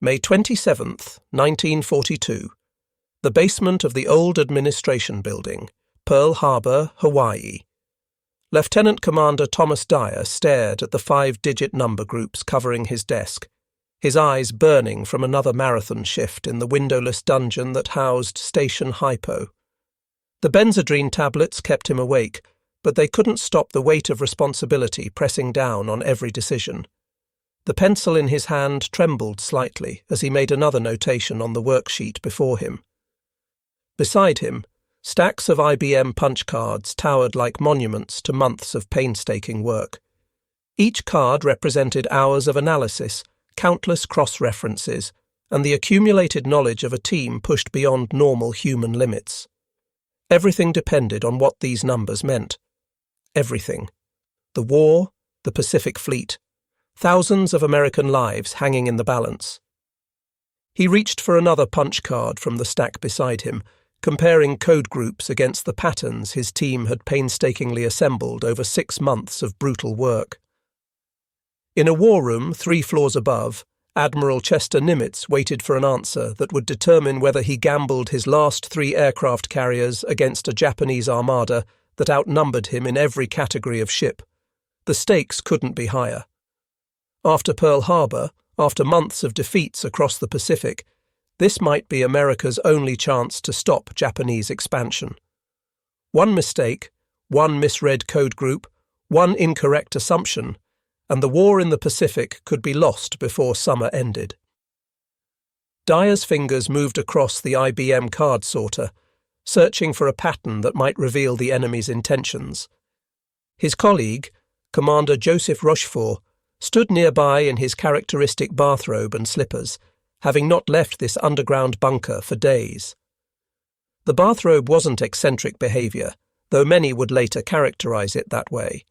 May 27th, 1942. The basement of the old administration building, Pearl Harbor, Hawaii. Lieutenant Commander Thomas Dyer stared at the 5-digit number groups covering his desk, his eyes burning from another marathon shift in the windowless dungeon that housed Station HYPO. The benzodrine tablets kept him awake, but they couldn't stop the weight of responsibility pressing down on every decision. The pencil in his hand trembled slightly as he made another notation on the worksheet before him. Beside him, stacks of IBM punch cards towered like monuments to months of painstaking work. Each card represented hours of analysis, countless cross-references, and the accumulated knowledge of a team pushed beyond normal human limits. Everything depended on what these numbers meant. Everything. The war, the Pacific Fleet, thousands of American lives hanging in the balance. He reached for another punch card from the stack beside him, comparing code groups against the patterns his team had painstakingly assembled over 6 months of brutal work. In a war room 3 floors above, Admiral Chester Nimitz waited for an answer that would determine whether he gambled his last 3 aircraft carriers against a Japanese armada that outnumbered him in every category of ship. The stakes couldn't be higher. After Pearl Harbor, after months of defeats across the Pacific, this might be America's only chance to stop Japanese expansion. One mistake, one misread code group, one incorrect assumption, and the war in the Pacific could be lost before summer ended. Dyer's fingers moved across the IBM card sorter, searching for a pattern that might reveal the enemy's intentions. His colleague, Commander Joseph Rochefort, stood nearby in his characteristic bathrobe and slippers, having not left this underground bunker for days. The bathrobe wasn't eccentric behaviour, though many would later characterize it that way.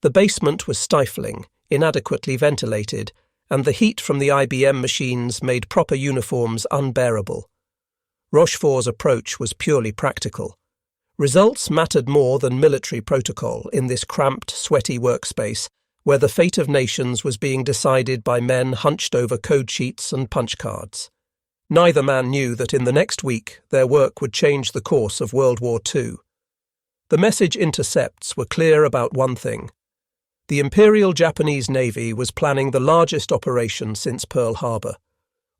The basement was stifling, inadequately ventilated, and the heat from the IBM machines made proper uniforms unbearable. Rochefort's approach was purely practical. Results mattered more than military protocol in this cramped, sweaty workspace, where the fate of nations was being decided by men hunched over code sheets and punch cards. Neither man knew that in the next week their work would change the course of World War II. The message intercepts were clear about one thing. The Imperial Japanese Navy was planning the largest operation since Pearl Harbor.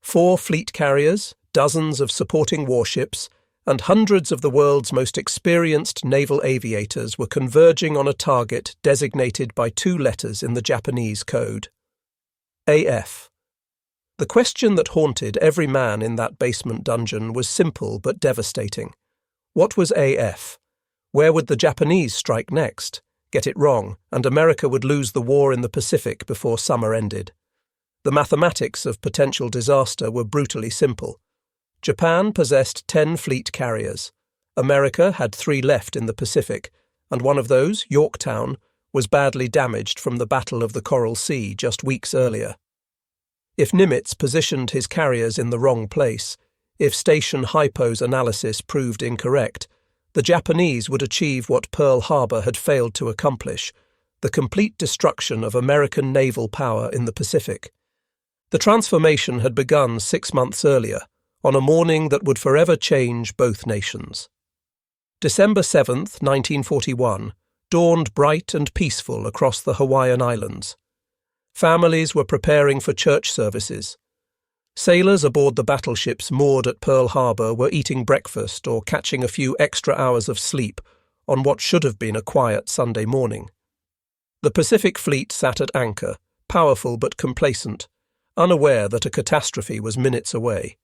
4 fleet carriers, dozens of supporting warships, and hundreds of the world's most experienced naval aviators were converging on a target designated by 2 letters in the Japanese code. AF. The question that haunted every man in that basement dungeon was simple but devastating. What was AF? Where would the Japanese strike next? Get it wrong, and America would lose the war in the Pacific before summer ended. The mathematics of potential disaster were brutally simple. Japan possessed 10 fleet carriers. America had 3 left in the Pacific, and one of those, Yorktown, was badly damaged from the Battle of the Coral Sea just weeks earlier. If Nimitz positioned his carriers in the wrong place, if Station HYPO's analysis proved incorrect, the Japanese would achieve what Pearl Harbor had failed to accomplish, the complete destruction of American naval power in the Pacific. The transformation had begun 6 months earlier, on a morning that would forever change both nations. December 7th, 1941, dawned bright and peaceful across the Hawaiian Islands. Families were preparing for church services. Sailors aboard the battleships moored at Pearl Harbor were eating breakfast or catching a few extra hours of sleep on what should have been a quiet Sunday morning. The Pacific Fleet sat at anchor, powerful but complacent, unaware that a catastrophe was minutes away.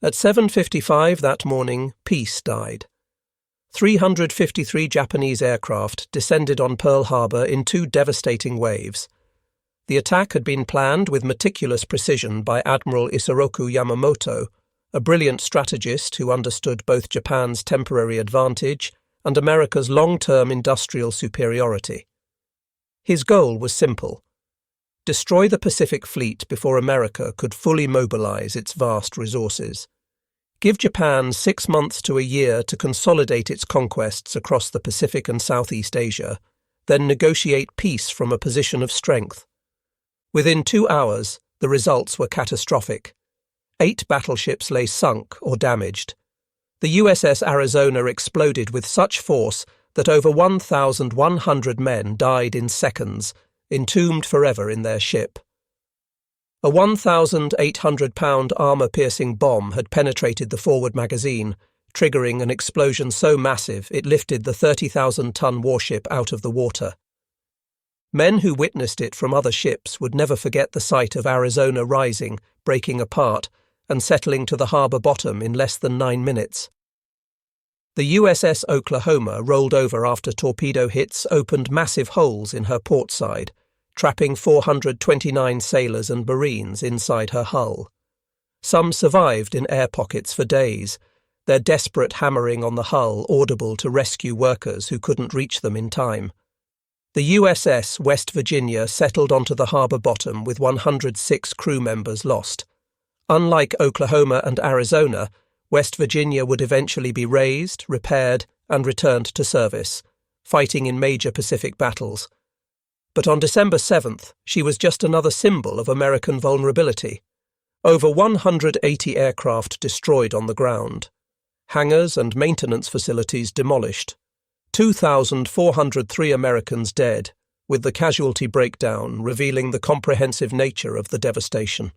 At 7:55 that morning, peace died. 353 Japanese aircraft descended on Pearl Harbor in 2 devastating waves. The attack had been planned with meticulous precision by Admiral Isoroku Yamamoto, a brilliant strategist who understood both Japan's temporary advantage and America's long-term industrial superiority. His goal was simple: destroy the Pacific Fleet before America could fully mobilize its vast resources. Give Japan 6 months to a year to consolidate its conquests across the Pacific and Southeast Asia, then negotiate peace from a position of strength. Within 2 hours, The results were catastrophic. 8 battleships lay sunk or damaged. The USS Arizona exploded with such force that over 1,100 men died in seconds, entombed forever in their ship. A 1,800-pound armour-piercing bomb had penetrated the forward magazine, triggering an explosion so massive it lifted the 30,000-ton warship out of the water. Men who witnessed it from other ships would never forget the sight of Arizona rising, breaking apart, and settling to the harbour bottom in less than 9 minutes. The USS Oklahoma rolled over after torpedo hits opened massive holes in her port side, trapping 429 sailors and Marines inside her hull. Some survived in air pockets for days, their desperate hammering on the hull audible to rescue workers who couldn't reach them in time. The USS West Virginia settled onto the harbour bottom with 106 crew members lost. Unlike Oklahoma and Arizona, West Virginia would eventually be raised, repaired, and returned to service, fighting in major Pacific battles. But on December 7th, she was just another symbol of American vulnerability. Over 180 aircraft destroyed on the ground. Hangars and maintenance facilities demolished. 2,403 Americans dead, with the casualty breakdown revealing the comprehensive nature of the devastation.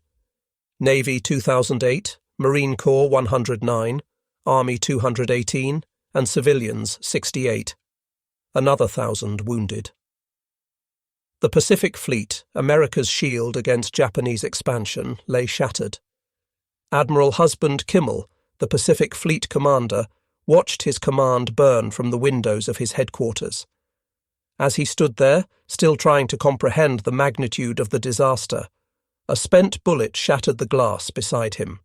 Navy 2,008, Marine Corps 109, Army 218, and civilians 68. Another 1,000 wounded. The Pacific Fleet, America's shield against Japanese expansion, lay shattered. Admiral Husband Kimmel, the Pacific Fleet commander, watched his command burn from the windows of his headquarters. As he stood there, still trying to comprehend the magnitude of the disaster, a spent bullet shattered the glass beside him.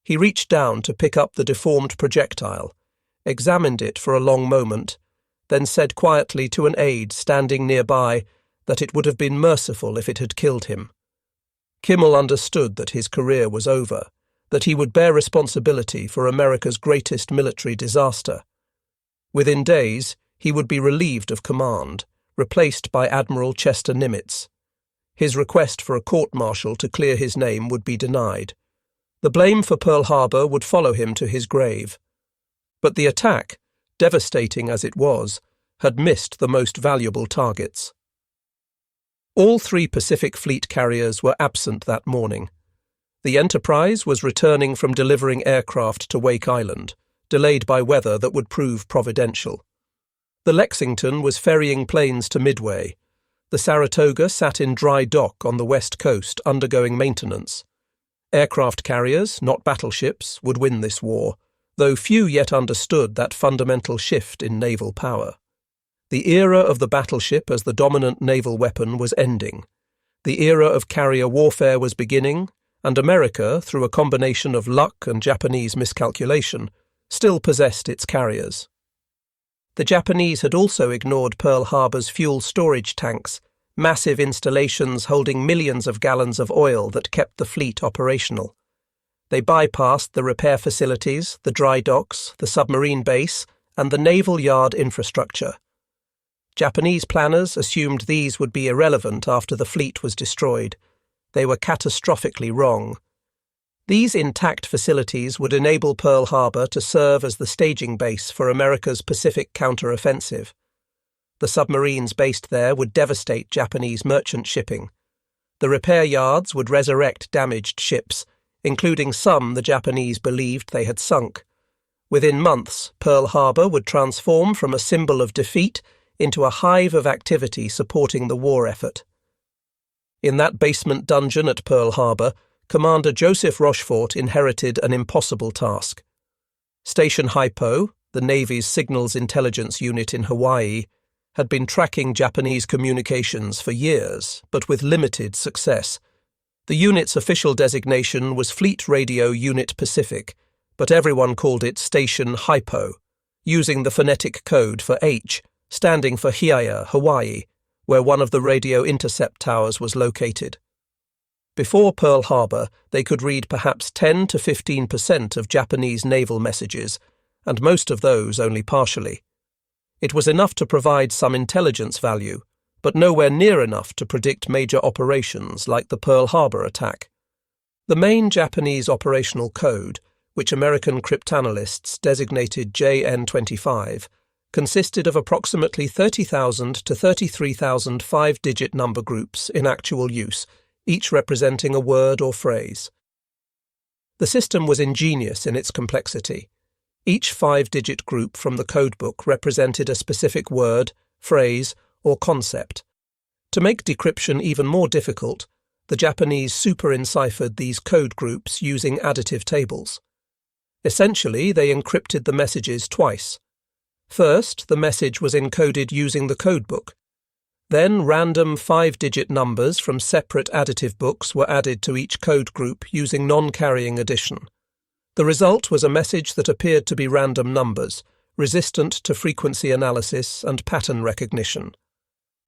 He reached down to pick up the deformed projectile, examined it for a long moment, then said quietly to an aide standing nearby that it would have been merciful if it had killed him. Kimmel understood that his career was over, that he would bear responsibility for America's greatest military disaster. Within days, he would be relieved of command, replaced by Admiral Chester Nimitz. His request for a court-martial to clear his name would be denied. The blame for Pearl Harbor would follow him to his grave. But the attack, devastating as it was, had missed the most valuable targets. All 3 Pacific Fleet carriers were absent that morning. The Enterprise was returning from delivering aircraft to Wake Island, delayed by weather that would prove providential. The Lexington was ferrying planes to Midway. The Saratoga sat in dry dock on the west coast undergoing maintenance. Aircraft carriers, not battleships, would win this war, though few yet understood that fundamental shift in naval power. The era of the battleship as the dominant naval weapon was ending. The era of carrier warfare was beginning, and America, through a combination of luck and Japanese miscalculation, still possessed its carriers. The Japanese had also ignored Pearl Harbor's fuel storage tanks, massive installations holding millions of gallons of oil that kept the fleet operational. They bypassed the repair facilities, the dry docks, the submarine base, and the naval yard infrastructure. Japanese planners assumed these would be irrelevant after the fleet was destroyed. They were catastrophically wrong. These intact facilities would enable Pearl Harbor to serve as the staging base for America's Pacific counter-offensive. The submarines based there would devastate Japanese merchant shipping. The repair yards would resurrect damaged ships, including some the Japanese believed they had sunk. Within months, Pearl Harbor would transform from a symbol of defeat into a hive of activity supporting the war effort. In that basement dungeon at Pearl Harbor, Commander Joseph Rochefort inherited an impossible task. Station HYPO, the Navy's signals intelligence unit in Hawaii, had been tracking Japanese communications for years, but with limited success. The unit's official designation was Fleet Radio Unit Pacific, but everyone called it Station HYPO, using the phonetic code for H, standing for Hiaya, Hawaii, where one of the radio intercept towers was located. Before Pearl Harbor, they could read perhaps 10 to 15% of Japanese naval messages, and most of those only partially. It was enough to provide some intelligence value, but nowhere near enough to predict major operations like the Pearl Harbor attack. The main Japanese operational code, which American cryptanalysts designated JN25, consisted of approximately 30,000 to 33,000 five-digit number groups in actual use, each representing a word or phrase. The system was ingenious in its complexity. Each five-digit group from the codebook represented a specific word, phrase, or concept. To make decryption even more difficult, the Japanese superenciphered these code groups using additive tables. Essentially, they encrypted the messages twice. First, the message was encoded using the codebook. Then, random five-digit numbers from separate additive books were added to each code group using non-carrying addition. The result was a message that appeared to be random numbers, resistant to frequency analysis and pattern recognition.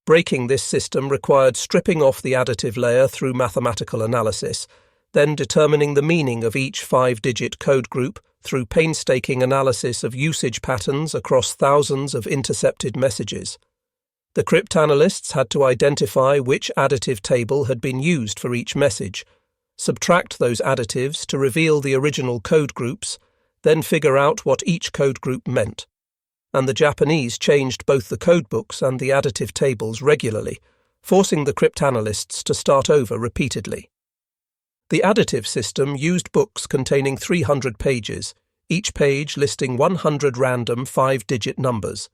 Breaking this system required stripping off the additive layer through mathematical analysis, then determining the meaning of each five-digit code group through painstaking analysis of usage patterns across thousands of intercepted messages. The cryptanalysts had to identify which additive table had been used for each message, subtract those additives to reveal the original code groups, then figure out what each code group meant. And the Japanese changed both the codebooks and the additive tables regularly, forcing the cryptanalysts to start over repeatedly. The additive system used books containing 300 pages, each page listing 100 random five-digit numbers.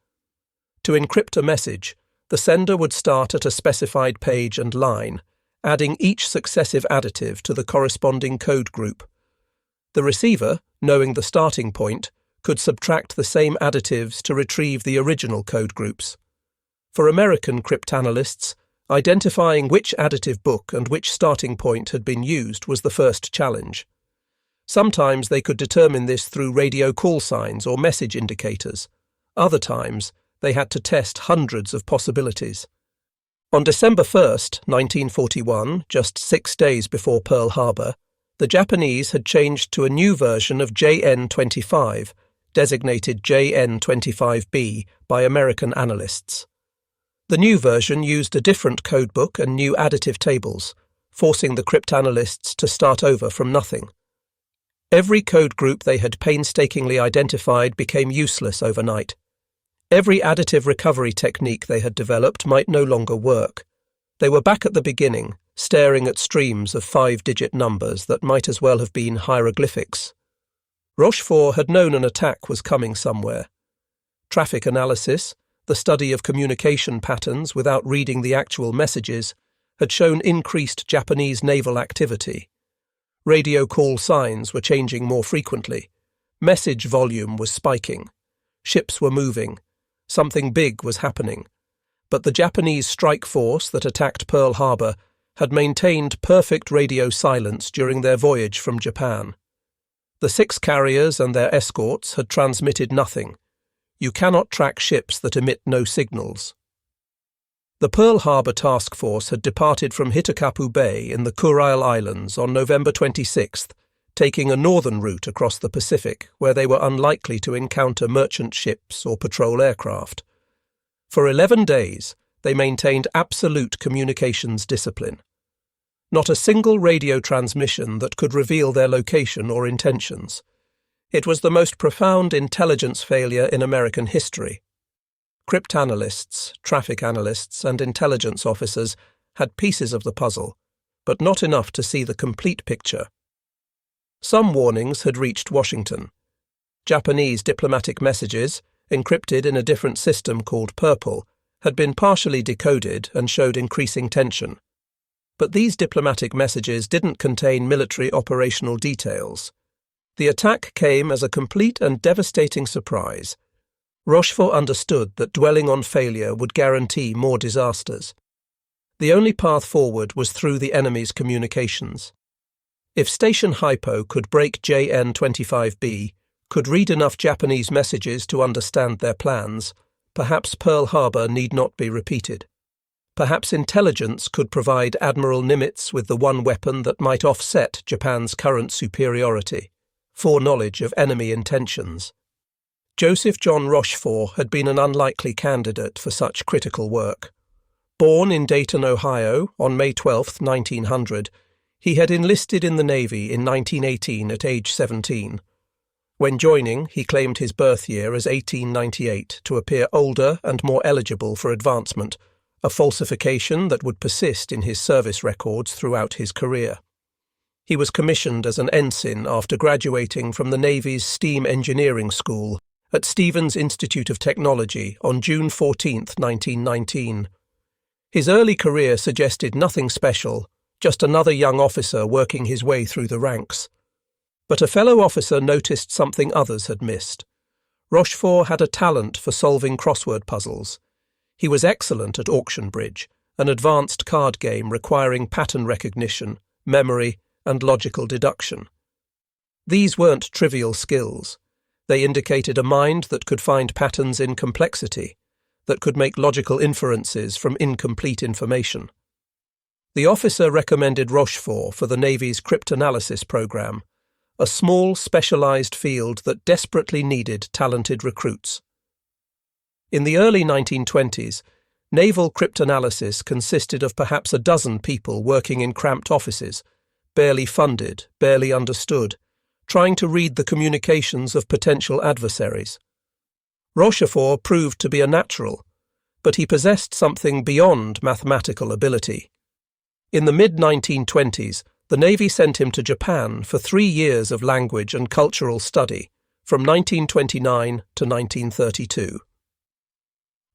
To encrypt a message, the sender would start at a specified page and line, adding each successive additive to the corresponding code group. The receiver, knowing the starting point, could subtract the same additives to retrieve the original code groups. For American cryptanalysts, identifying which additive book and which starting point had been used was the first challenge. Sometimes they could determine this through radio call signs or message indicators. Other times, they had to test hundreds of possibilities. On December 1, 1941, just 6 days before Pearl Harbor, the Japanese had changed to a new version of JN25, designated JN25B by American analysts. The new version used a different codebook and new additive tables, forcing the cryptanalysts to start over from nothing. Every code group they had painstakingly identified became useless overnight. Every additive recovery technique they had developed might no longer work. They were back at the beginning, staring at streams of five-digit numbers that might as well have been hieroglyphics. Rochefort had known an attack was coming somewhere. Traffic analysis, the study of communication patterns without reading the actual messages, had shown increased Japanese naval activity. Radio call signs were changing more frequently. Message volume was spiking. Ships were moving. Something big was happening. But the Japanese strike force that attacked Pearl Harbor had maintained perfect radio silence during their voyage from Japan. The 6 carriers and their escorts had transmitted nothing. You cannot track ships that emit no signals. The Pearl Harbor Task Force had departed from Hitakapu Bay in the Kurile Islands on November 26th, taking a northern route across the Pacific where they were unlikely to encounter merchant ships or patrol aircraft. For 11 days, they maintained absolute communications discipline. Not a single radio transmission that could reveal their location or intentions. It was the most profound intelligence failure in American history. Cryptanalysts, traffic analysts, and intelligence officers had pieces of the puzzle, but not enough to see the complete picture. Some warnings had reached Washington. Japanese diplomatic messages, encrypted in a different system called Purple, had been partially decoded and showed increasing tension. But these diplomatic messages didn't contain military operational details. The attack came as a complete and devastating surprise. Rochefort understood that dwelling on failure would guarantee more disasters. The only path forward was through the enemy's communications. If Station HYPO could break JN25B, could read enough Japanese messages to understand their plans, perhaps Pearl Harbor need not be repeated. Perhaps intelligence could provide Admiral Nimitz with the one weapon that might offset Japan's current superiority, foreknowledge of enemy intentions. Joseph John Rochefort had been an unlikely candidate for such critical work. Born in Dayton, Ohio, on May 12, 1900, he had enlisted in the Navy in 1918 at age 17. When joining, he claimed his birth year as 1898 to appear older and more eligible for advancement, a falsification that would persist in his service records throughout his career. He was commissioned as an ensign after graduating from the Navy's Steam Engineering School at Stevens Institute of Technology on June 14, 1919. His early career suggested nothing special, just another young officer working his way through the ranks. But a fellow officer noticed something others had missed. Rochefort had a talent for solving crossword puzzles. He was excellent at auction bridge, an advanced card game requiring pattern recognition, memory, and logical deduction. These weren't trivial skills. They indicated a mind that could find patterns in complexity, that could make logical inferences from incomplete information. The officer recommended Rochefort for the Navy's cryptanalysis program, a small, specialized field that desperately needed talented recruits. In the early 1920s, naval cryptanalysis consisted of perhaps a dozen people working in cramped offices, barely funded, barely understood, trying to read the communications of potential adversaries. Rochefort proved to be a natural, but he possessed something beyond mathematical ability. In the mid-1920s, the Navy sent him to Japan for 3 years of language and cultural study, from 1929 to 1932.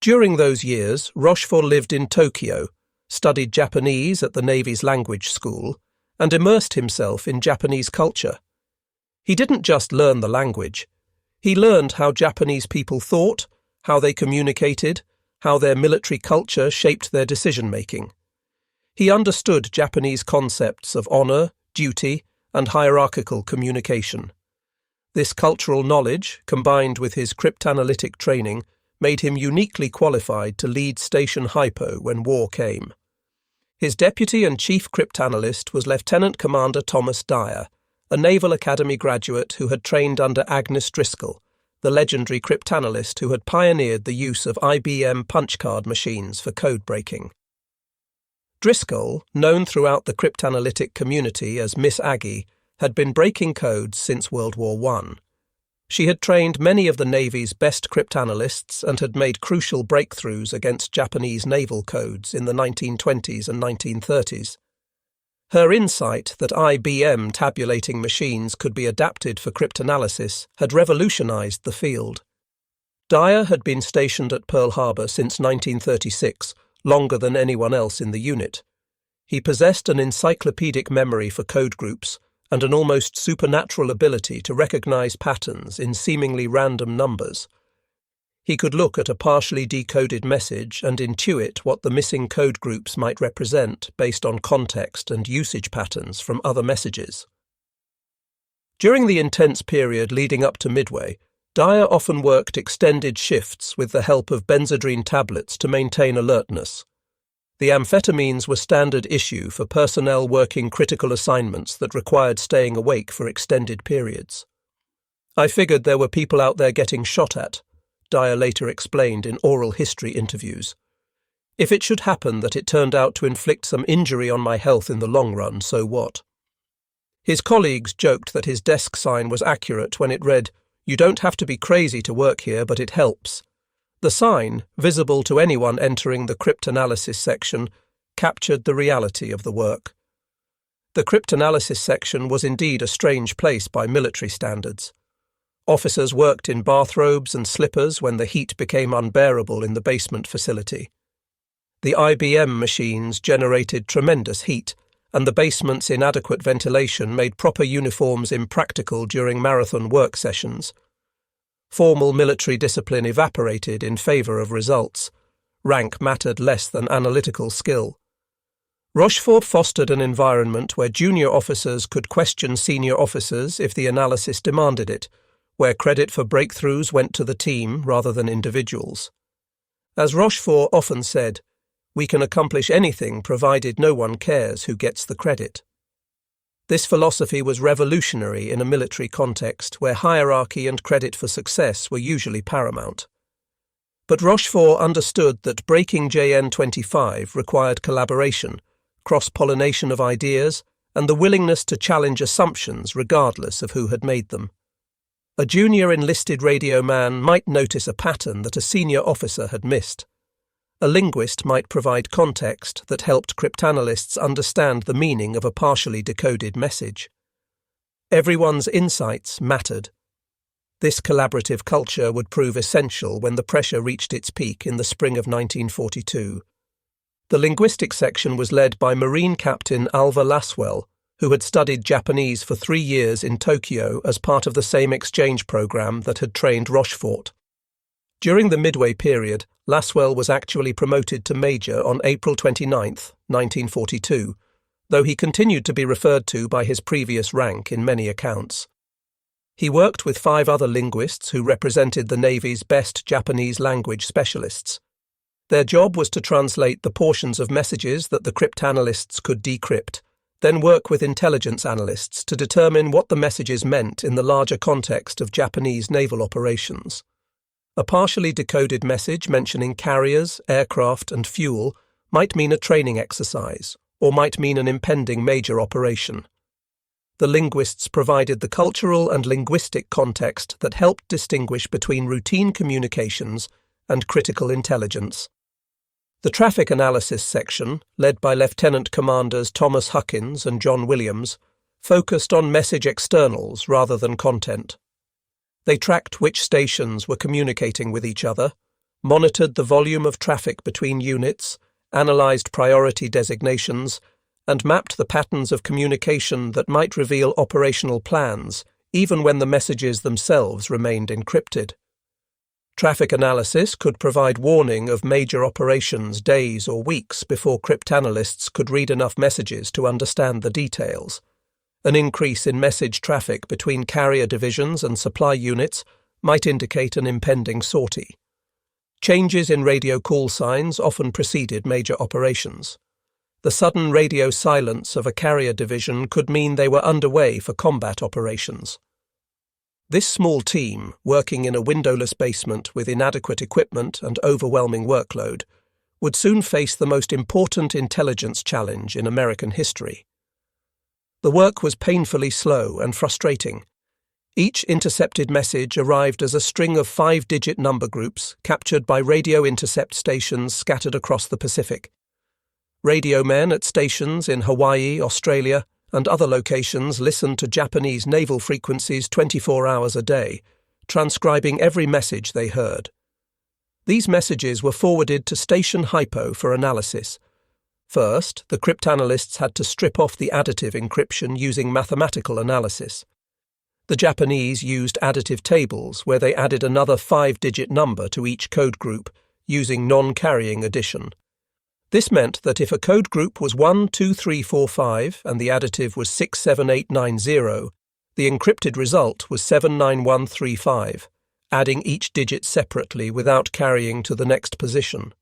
During those years, Rochefort lived in Tokyo, studied Japanese at the Navy's language school, and immersed himself in Japanese culture. He didn't just learn the language. He learned how Japanese people thought, how they communicated, how their military culture shaped their decision-making. He understood Japanese concepts of honor, duty, and hierarchical communication. This cultural knowledge, combined with his cryptanalytic training, made him uniquely qualified to lead Station HYPO when war came. His deputy and chief cryptanalyst was Lieutenant Commander Thomas Dyer, a Naval Academy graduate who had trained under Agnes Driscoll, the legendary cryptanalyst who had pioneered the use of IBM punch card machines for codebreaking. Driscoll, known throughout the cryptanalytic community as Miss Aggie, had been breaking codes since World War I. She had trained many of the Navy's best cryptanalysts and had made crucial breakthroughs against Japanese naval codes in the 1920s and 1930s. Her insight that IBM tabulating machines could be adapted for cryptanalysis had revolutionized the field. Dyer had been stationed at Pearl Harbor since 1936, longer than anyone else in the unit. He possessed an encyclopedic memory for code groups and an almost supernatural ability to recognize patterns in seemingly random numbers. He could look at a partially decoded message and intuit what the missing code groups might represent based on context and usage patterns from other messages. During the intense period leading up to Midway, Dyer often worked extended shifts with the help of benzodrine tablets to maintain alertness. The amphetamines were standard issue for personnel working critical assignments that required staying awake for extended periods. "I figured there were people out there getting shot at," Dyer later explained in oral history interviews. "If it should happen that it turned out to inflict some injury on my health in the long run, so what?" His colleagues joked that his desk sign was accurate when it read, "You don't have to be crazy to work here, but it helps." The sign, visible to anyone entering the cryptanalysis section, captured the reality of the work. The cryptanalysis section was indeed a strange place by military standards. Officers worked in bathrobes and slippers when the heat became unbearable in the basement facility. The IBM machines generated tremendous heat, and the basement's inadequate ventilation made proper uniforms impractical during marathon work sessions. Formal military discipline evaporated in favor of results. Rank mattered less than analytical skill. Rochefort fostered an environment where junior officers could question senior officers if the analysis demanded it, where credit for breakthroughs went to the team rather than individuals. As Rochefort often said, "We can accomplish anything provided no one cares who gets the credit." This philosophy was revolutionary in a military context where hierarchy and credit for success were usually paramount. But Rochefort understood that breaking JN-25 required collaboration, cross-pollination of ideas, and the willingness to challenge assumptions regardless of who had made them. A junior enlisted radio man might notice a pattern that a senior officer had missed. A linguist might provide context that helped cryptanalysts understand the meaning of a partially decoded message. Everyone's insights mattered. This collaborative culture would prove essential when the pressure reached its peak in the spring of 1942. The linguistics section was led by Marine Captain Alva Laswell, who had studied Japanese for 3 years in Tokyo as part of the same exchange program that had trained Rochefort. During the Midway period, Laswell was actually promoted to Major on April 29, 1942, though he continued to be referred to by his previous rank in many accounts. He worked with 5 other linguists who represented the Navy's best Japanese language specialists. Their job was to translate the portions of messages that the cryptanalysts could decrypt, then work with intelligence analysts to determine what the messages meant in the larger context of Japanese naval operations. A partially decoded message mentioning carriers, aircraft, and fuel might mean a training exercise, or might mean an impending major operation. The linguists provided the cultural and linguistic context that helped distinguish between routine communications and critical intelligence. The traffic analysis section, led by Lieutenant Commanders Thomas Huckins and John Williams, focused on message externals rather than content. They tracked which stations were communicating with each other, monitored the volume of traffic between units, analysed priority designations, and mapped the patterns of communication that might reveal operational plans, even when the messages themselves remained encrypted. Traffic analysis could provide warning of major operations days or weeks before cryptanalysts could read enough messages to understand the details. An increase in message traffic between carrier divisions and supply units might indicate an impending sortie. Changes in radio call signs often preceded major operations. The sudden radio silence of a carrier division could mean they were underway for combat operations. This small team, working in a windowless basement with inadequate equipment and overwhelming workload, would soon face the most important intelligence challenge in American history. The work was painfully slow and frustrating. Each intercepted message arrived as a string of 5-digit number groups captured by radio intercept stations scattered across the Pacific. Radio men at stations in Hawaii, Australia, and other locations listened to Japanese naval frequencies 24 hours a day, transcribing every message they heard. These messages were forwarded to Station HYPO for analysis. First, the cryptanalysts had to strip off the additive encryption using mathematical analysis. The Japanese used additive tables where they added another 5-digit number to each code group using non-carrying addition. This meant that if a code group was 12345 and the additive was 67890, the encrypted result was 79135, adding each digit separately without carrying to the next position.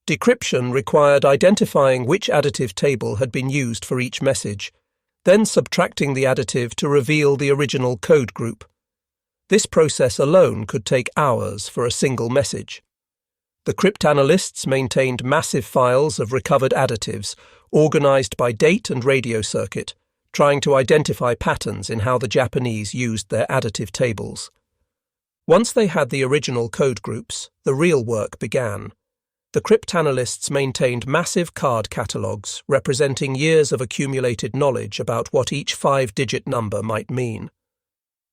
Decryption required identifying which additive table had been used for each message, then subtracting the additive to reveal the original code group. This process alone could take hours for a single message. The cryptanalysts maintained massive files of recovered additives, organized by date and radio circuit, trying to identify patterns in how the Japanese used their additive tables. Once they had the original code groups, the real work began. The cryptanalysts maintained massive card catalogues representing years of accumulated knowledge about what each 5-digit number might mean.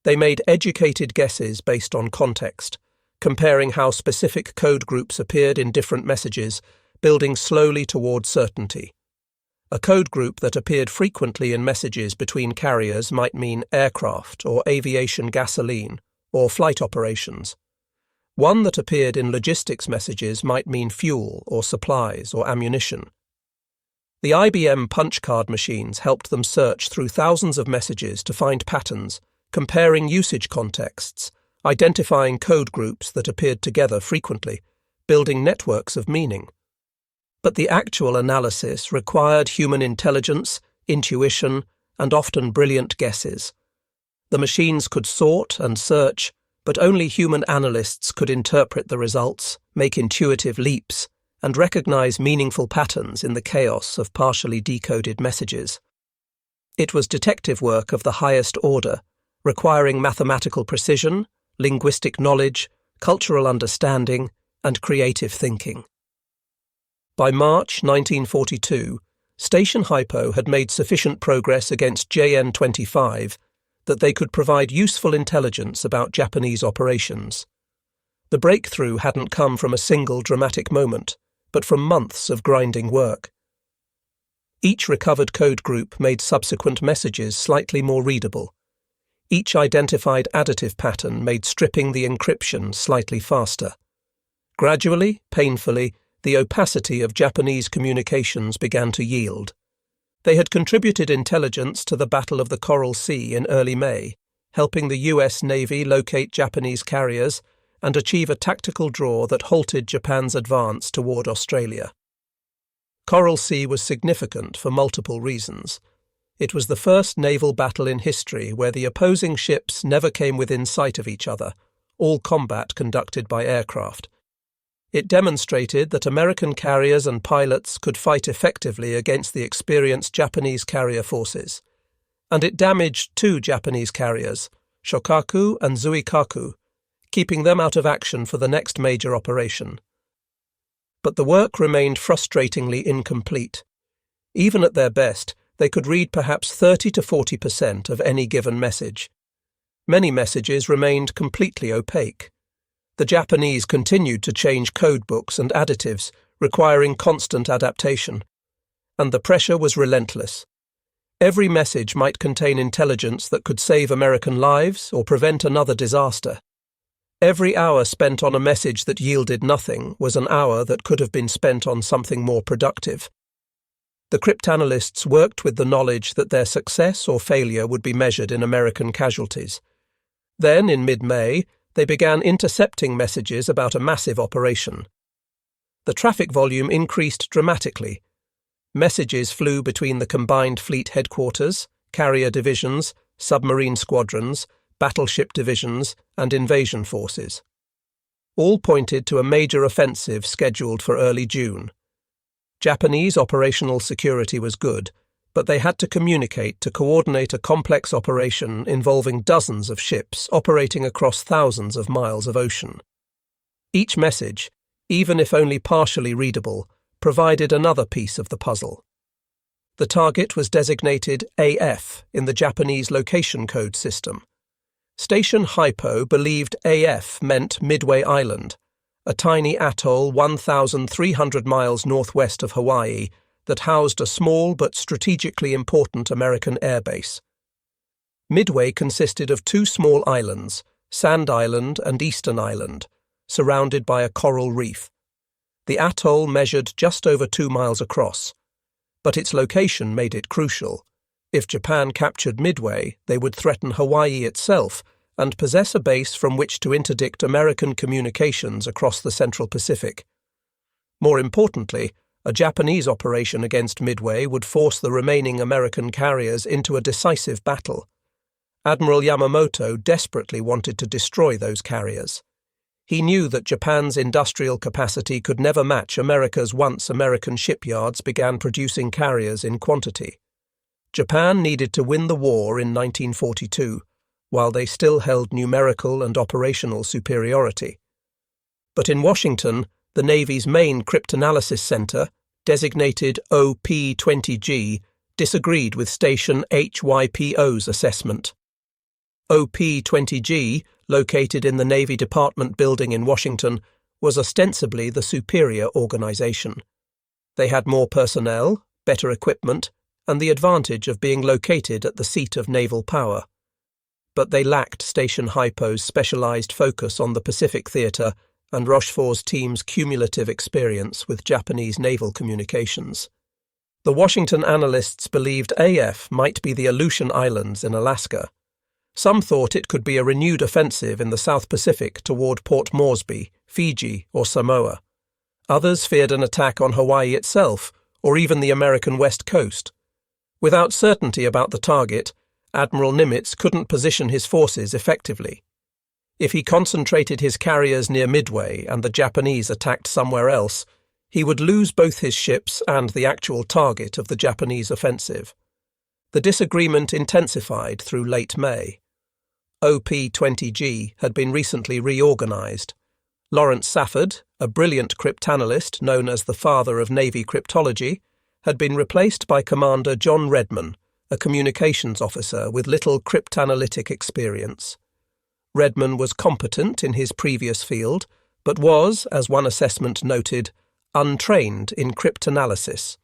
They made educated guesses based on context, comparing how specific code groups appeared in different messages, building slowly toward certainty. A code group that appeared frequently in messages between carriers might mean aircraft or aviation gasoline or flight operations. One that appeared in logistics messages might mean fuel or supplies or ammunition. The IBM punch card machines helped them search through thousands of messages to find patterns, comparing usage contexts, identifying code groups that appeared together frequently, building networks of meaning. But the actual analysis required human intelligence, intuition, and often brilliant guesses. The machines could sort and search, but only human analysts could interpret the results, make intuitive leaps, and recognize meaningful patterns in the chaos of partially decoded messages. It was detective work of the highest order, requiring mathematical precision, linguistic knowledge, cultural understanding, and creative thinking. By March 1942, Station HYPO had made sufficient progress against JN-25 that they could provide useful intelligence about Japanese operations. The breakthrough hadn't come from a single dramatic moment, but from months of grinding work. Each recovered code group made subsequent messages slightly more readable. Each identified additive pattern made stripping the encryption slightly faster. Gradually, painfully, the opacity of Japanese communications began to yield. They had contributed intelligence to the Battle of the Coral Sea in early May, helping the US Navy locate Japanese carriers and achieve a tactical draw that halted Japan's advance toward Australia. Coral Sea was significant for multiple reasons. It was the first naval battle in history where the opposing ships never came within sight of each other, all combat conducted by aircraft. It demonstrated that American carriers and pilots could fight effectively against the experienced Japanese carrier forces. And it damaged two Japanese carriers, Shokaku and Zuikaku, keeping them out of action for the next major operation. But the work remained frustratingly incomplete. Even at their best, they could read perhaps 30 to 40% of any given message. Many messages remained completely opaque. The Japanese continued to change codebooks and additives, requiring constant adaptation. And the pressure was relentless. Every message might contain intelligence that could save American lives or prevent another disaster. Every hour spent on a message that yielded nothing was an hour that could have been spent on something more productive. The cryptanalysts worked with the knowledge that their success or failure would be measured in American casualties. Then, in mid-May, they began intercepting messages about a massive operation. The traffic volume increased dramatically. Messages flew between the combined fleet headquarters, carrier divisions, submarine squadrons, battleship divisions, and invasion forces. All pointed to a major offensive scheduled for early June. Japanese operational security was good, but they had to communicate to coordinate a complex operation involving dozens of ships operating across thousands of miles of ocean. Each message, even if only partially readable, provided another piece of the puzzle. The target was designated AF in the Japanese location code system. Station HYPO believed AF meant Midway Island, a tiny atoll 1,300 miles northwest of Hawaii that housed a small but strategically important American airbase. Midway consisted of two small islands, Sand Island and Eastern Island, surrounded by a coral reef. The atoll measured just over 2 miles across, but its location made it crucial. If Japan captured Midway, they would threaten Hawaii itself and possess a base from which to interdict American communications across the Central Pacific. More importantly, a Japanese operation against Midway would force the remaining American carriers into a decisive battle. Admiral Yamamoto desperately wanted to destroy those carriers. He knew that Japan's industrial capacity could never match America's once American shipyards began producing carriers in quantity. Japan needed to win the war in 1942, while they still held numerical and operational superiority. But in Washington, the Navy's main cryptanalysis center, designated OP-20G, disagreed with Station HYPO's assessment. OP-20G, located in the Navy Department building in Washington, was ostensibly the superior organization. They had more personnel, better equipment, and the advantage of being located at the seat of naval power. But they lacked Station HYPO's specialized focus on the Pacific Theater and Rochefort's team's cumulative experience with Japanese naval communications. The Washington analysts believed AF might be the Aleutian Islands in Alaska. Some thought it could be a renewed offensive in the South Pacific toward Port Moresby, Fiji, or Samoa. Others feared an attack on Hawaii itself, or even the American West Coast. Without certainty about the target, Admiral Nimitz couldn't position his forces effectively. If he concentrated his carriers near Midway and the Japanese attacked somewhere else, he would lose both his ships and the actual target of the Japanese offensive. The disagreement intensified through late May. OP-20G had been recently reorganized. Lawrence Safford, a brilliant cryptanalyst known as the father of Navy cryptology, had been replaced by Commander John Redman, a communications officer with little cryptanalytic experience. Redman was competent in his previous field, but was, as one assessment noted, untrained in cryptanalysis.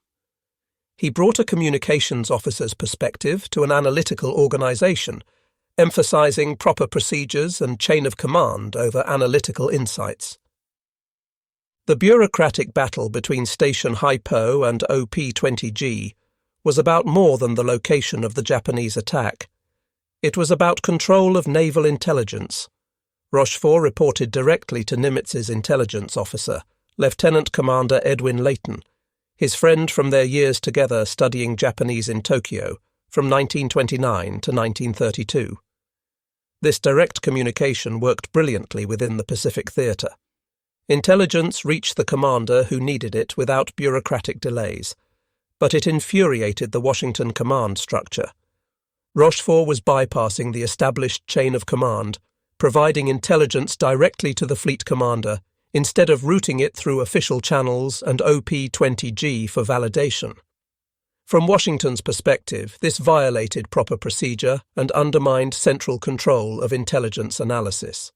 He brought a communications officer's perspective to an analytical organization, emphasizing proper procedures and chain of command over analytical insights. The bureaucratic battle between Station HYPO and OP-20G was about more than the location of the Japanese attack. It was about control of naval intelligence. Rochefort reported directly to Nimitz's intelligence officer, Lieutenant Commander Edwin Layton, his friend from their years together studying Japanese in Tokyo, from 1929 to 1932. This direct communication worked brilliantly within the Pacific Theater. Intelligence reached the commander who needed it without bureaucratic delays, but it infuriated the Washington command structure. Rochefort was bypassing the established chain of command, providing intelligence directly to the fleet commander instead of routing it through official channels and OP-20G for validation. From Washington's perspective, this violated proper procedure and undermined central control of intelligence analysis.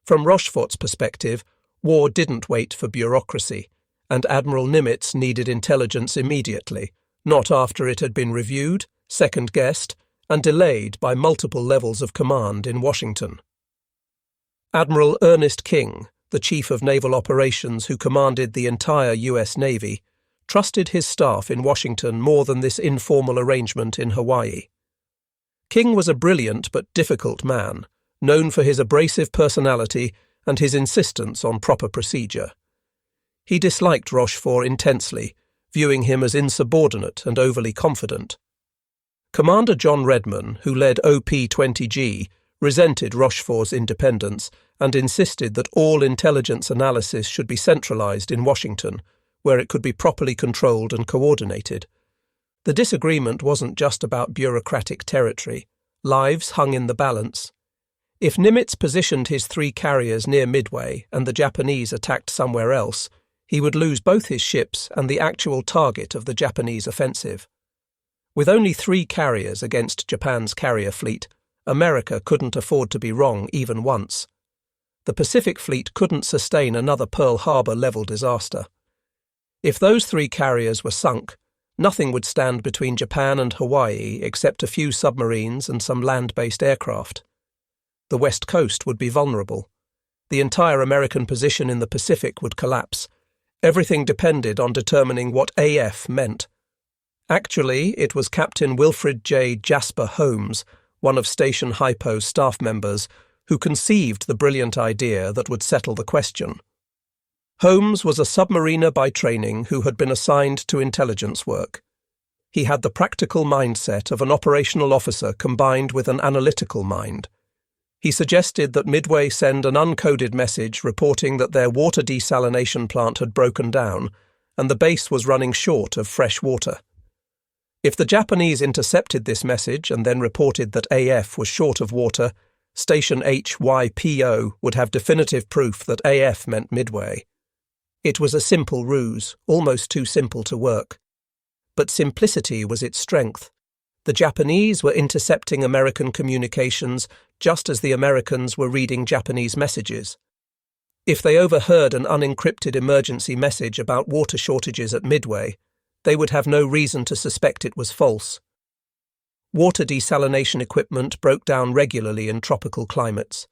From Rochefort's perspective, war didn't wait for bureaucracy, and Admiral Nimitz needed intelligence immediately, not after it had been reviewed, second-guessed, and delayed by multiple levels of command in Washington. Admiral Ernest King, the Chief of Naval Operations who commanded the entire U.S. Navy, trusted his staff in Washington more than this informal arrangement in Hawaii. King was a brilliant but difficult man, known for his abrasive personality and his insistence on proper procedure. He disliked Rochefort intensely, viewing him as insubordinate and overly confident. Commander John Redman, who led OP-20G, resented Rochefort's independence and insisted that all intelligence analysis should be centralized in Washington, where it could be properly controlled and coordinated. The disagreement wasn't just about bureaucratic territory. Lives hung in the balance. If Nimitz positioned his 3 carriers near Midway and the Japanese attacked somewhere else, he would lose both his ships and the actual target of the Japanese offensive. With only 3 carriers against Japan's carrier fleet, America couldn't afford to be wrong even once. The Pacific Fleet couldn't sustain another Pearl Harbor-level disaster. If those 3 carriers were sunk, nothing would stand between Japan and Hawaii except a few submarines and some land-based aircraft. The West Coast would be vulnerable. The entire American position in the Pacific would collapse. Everything depended on determining what AF meant. Actually, it was Captain Wilfred J. Jasper Holmes, one of Station HYPO's staff members, who conceived the brilliant idea that would settle the question. Holmes was a submariner by training who had been assigned to intelligence work. He had the practical mindset of an operational officer combined with an analytical mind. He suggested that Midway send an uncoded message reporting that their water desalination plant had broken down and the base was running short of fresh water. If the Japanese intercepted this message and then reported that AF was short of water, Station HYPO would have definitive proof that AF meant Midway. It was a simple ruse, almost too simple to work. But simplicity was its strength. The Japanese were intercepting American communications just as the Americans were reading Japanese messages. If they overheard an unencrypted emergency message about water shortages at Midway, they would have no reason to suspect it was false. Water desalination equipment broke down regularly in tropical climates.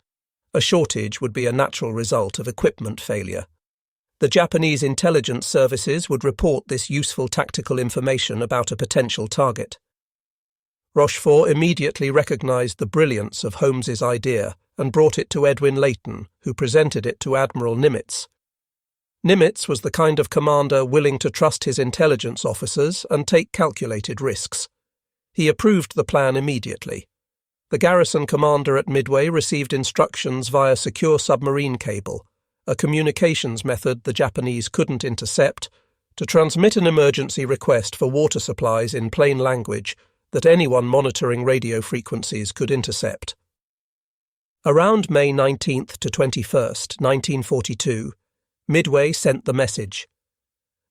A shortage would be a natural result of equipment failure. The Japanese intelligence services would report this useful tactical information about a potential target. Rochefort immediately recognized the brilliance of Holmes's idea and brought it to Edwin Layton, who presented it to Admiral Nimitz. Nimitz was the kind of commander willing to trust his intelligence officers and take calculated risks. He approved the plan immediately. The garrison commander at Midway received instructions via secure submarine cable, a communications method the Japanese couldn't intercept, to transmit an emergency request for water supplies in plain language that anyone monitoring radio frequencies could intercept. Around May 19th to 21st, 1942, Midway sent the message.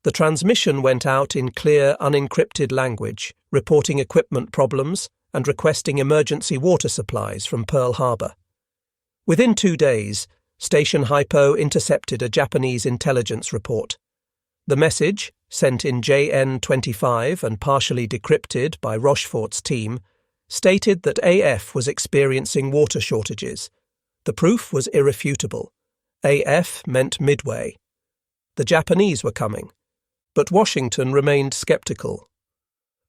The transmission went out in clear, unencrypted language, reporting equipment problems and requesting emergency water supplies from Pearl Harbor. Within 2 days, Station HYPO intercepted a Japanese intelligence report. The message, sent in JN-25 and partially decrypted by Rochefort's team, stated that AF was experiencing water shortages. The proof was irrefutable. AF meant Midway. The Japanese were coming, but Washington remained skeptical.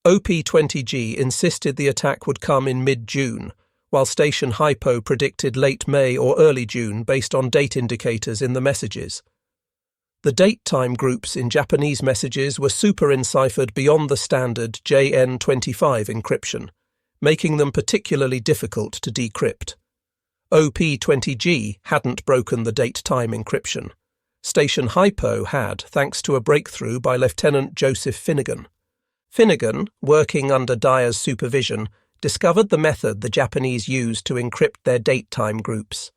OP-20G insisted the attack would come in mid-June, while Station HYPO predicted late May or early June based on date indicators in the messages. The date-time groups in Japanese messages were superenciphered beyond the standard JN-25 encryption, making them particularly difficult to decrypt. OP-20G hadn't broken the date-time encryption. Station HYPO had, thanks to a breakthrough by Lieutenant Joseph Finnegan. Finnegan, working under Dyer's supervision, discovered the method the Japanese used to encrypt their date-time groups.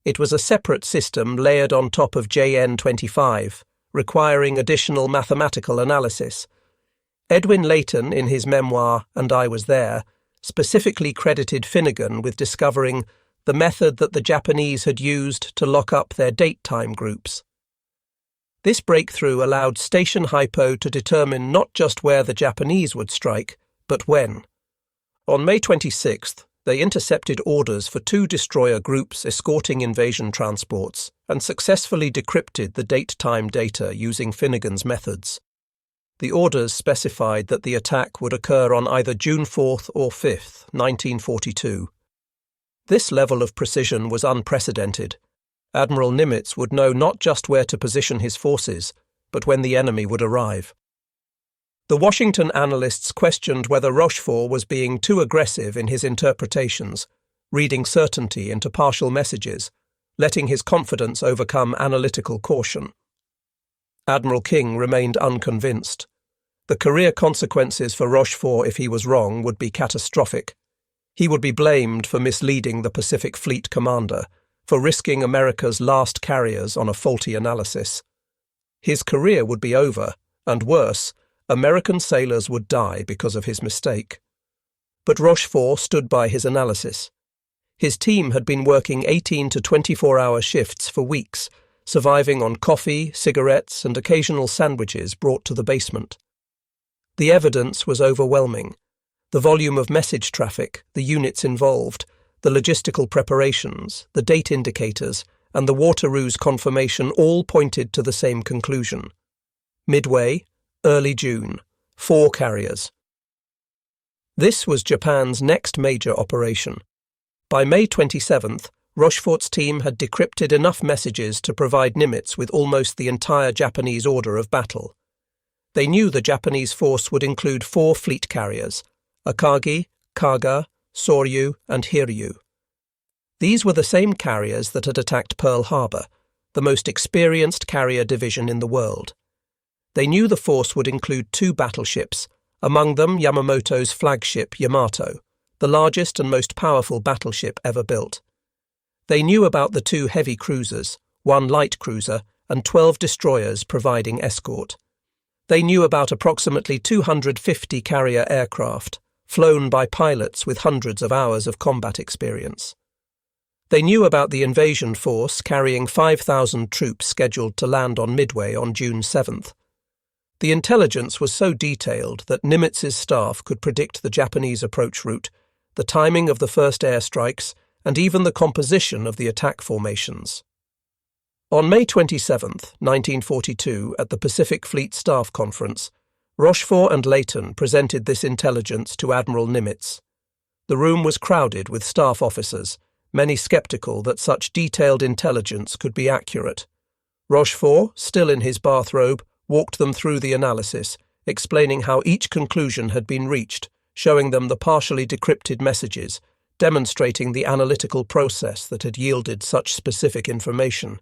It was a separate system layered on top of JN-25, requiring additional mathematical analysis. Edwin Layton, in his memoir, And I Was There, specifically credited Finnegan with discovering the method that the Japanese had used to lock up their date-time groups. This breakthrough allowed Station HYPO to determine not just where the Japanese would strike, but when. On May 26th, they intercepted orders for 2 destroyer groups escorting invasion transports and successfully decrypted the date-time data using Finnegan's methods. The orders specified that the attack would occur on either June 4th or 5th, 1942. This level of precision was unprecedented. Admiral Nimitz would know not just where to position his forces, but when the enemy would arrive. The Washington analysts questioned whether Rochefort was being too aggressive in his interpretations, reading certainty into partial messages, letting his confidence overcome analytical caution. Admiral King remained unconvinced. The career consequences for Rochefort if he was wrong would be catastrophic. He would be blamed for misleading the Pacific Fleet commander, for risking America's last carriers on a faulty analysis. His career would be over, and worse, American sailors would die because of his mistake. But Rochefort stood by his analysis. His team had been working 18 to 24-hour shifts for weeks, surviving on coffee, cigarettes, and occasional sandwiches brought to the basement. The evidence was overwhelming. The volume of message traffic, the units involved, the logistical preparations, the date indicators, and the water ruse confirmation all pointed to the same conclusion. Midway, early June, 4 carriers. This was Japan's next major operation. By May 27th, Rochefort's team had decrypted enough messages to provide Nimitz with almost the entire Japanese order of battle. They knew the Japanese force would include 4 fleet carriers, Akagi, Kaga, Soryu, and Hiryu. These were the same carriers that had attacked Pearl Harbor, the most experienced carrier division in the world. They knew the force would include 2 battleships, among them Yamamoto's flagship Yamato, the largest and most powerful battleship ever built. They knew about the 2 heavy cruisers, 1 light cruiser, and 12 destroyers providing escort. They knew about approximately 250 carrier aircraft, flown by pilots with hundreds of hours of combat experience. They knew about the invasion force carrying 5,000 troops scheduled to land on Midway on June 7th. The intelligence was so detailed that Nimitz's staff could predict the Japanese approach route, the timing of the first airstrikes, and even the composition of the attack formations. On May 27, 1942, at the Pacific Fleet Staff Conference, Rochefort and Layton presented this intelligence to Admiral Nimitz. The room was crowded with staff officers, many skeptical that such detailed intelligence could be accurate. Rochefort, still in his bathrobe, walked them through the analysis, explaining how each conclusion had been reached, showing them the partially decrypted messages, demonstrating the analytical process that had yielded such specific information.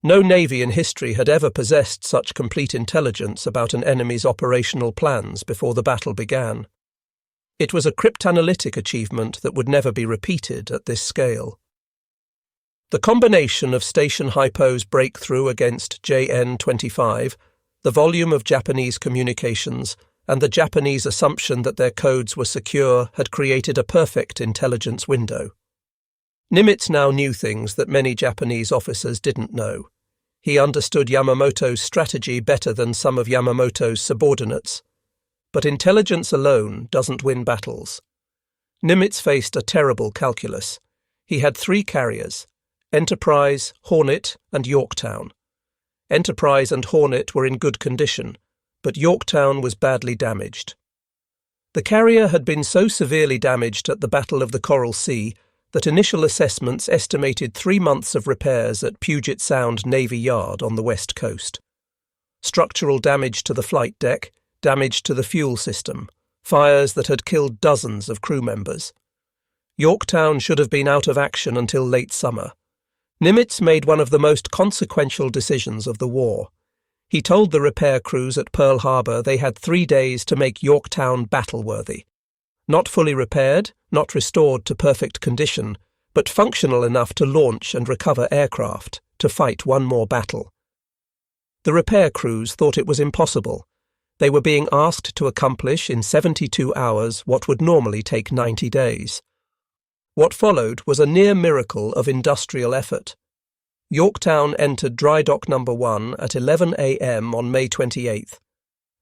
No navy in history had ever possessed such complete intelligence about an enemy's operational plans before the battle began. It was a cryptanalytic achievement that would never be repeated at this scale. The combination of Station HYPO's breakthrough against JN-25, the volume of Japanese communications, and the Japanese assumption that their codes were secure had created a perfect intelligence window. Nimitz now knew things that many Japanese officers didn't know. He understood Yamamoto's strategy better than some of Yamamoto's subordinates. But intelligence alone doesn't win battles. Nimitz faced a terrible calculus. He had 3 carriers: Enterprise, Hornet, and Yorktown. Enterprise and Hornet were in good condition, but Yorktown was badly damaged. The carrier had been so severely damaged at the Battle of the Coral Sea that initial assessments estimated 3 months of repairs at Puget Sound Navy Yard on the west coast. Structural damage to the flight deck, damage to the fuel system, fires that had killed dozens of crew members. Yorktown should have been out of action until late summer. Nimitz made one of the most consequential decisions of the war. He told the repair crews at Pearl Harbor they had 3 days to make Yorktown battle-worthy. Not fully repaired, not restored to perfect condition, but functional enough to launch and recover aircraft, to fight one more battle. The repair crews thought it was impossible. They were being asked to accomplish in 72 hours what would normally take 90 days. What followed was a near miracle of industrial effort. Yorktown entered Dry Dock No. 1 at 11 a.m. on May 28th.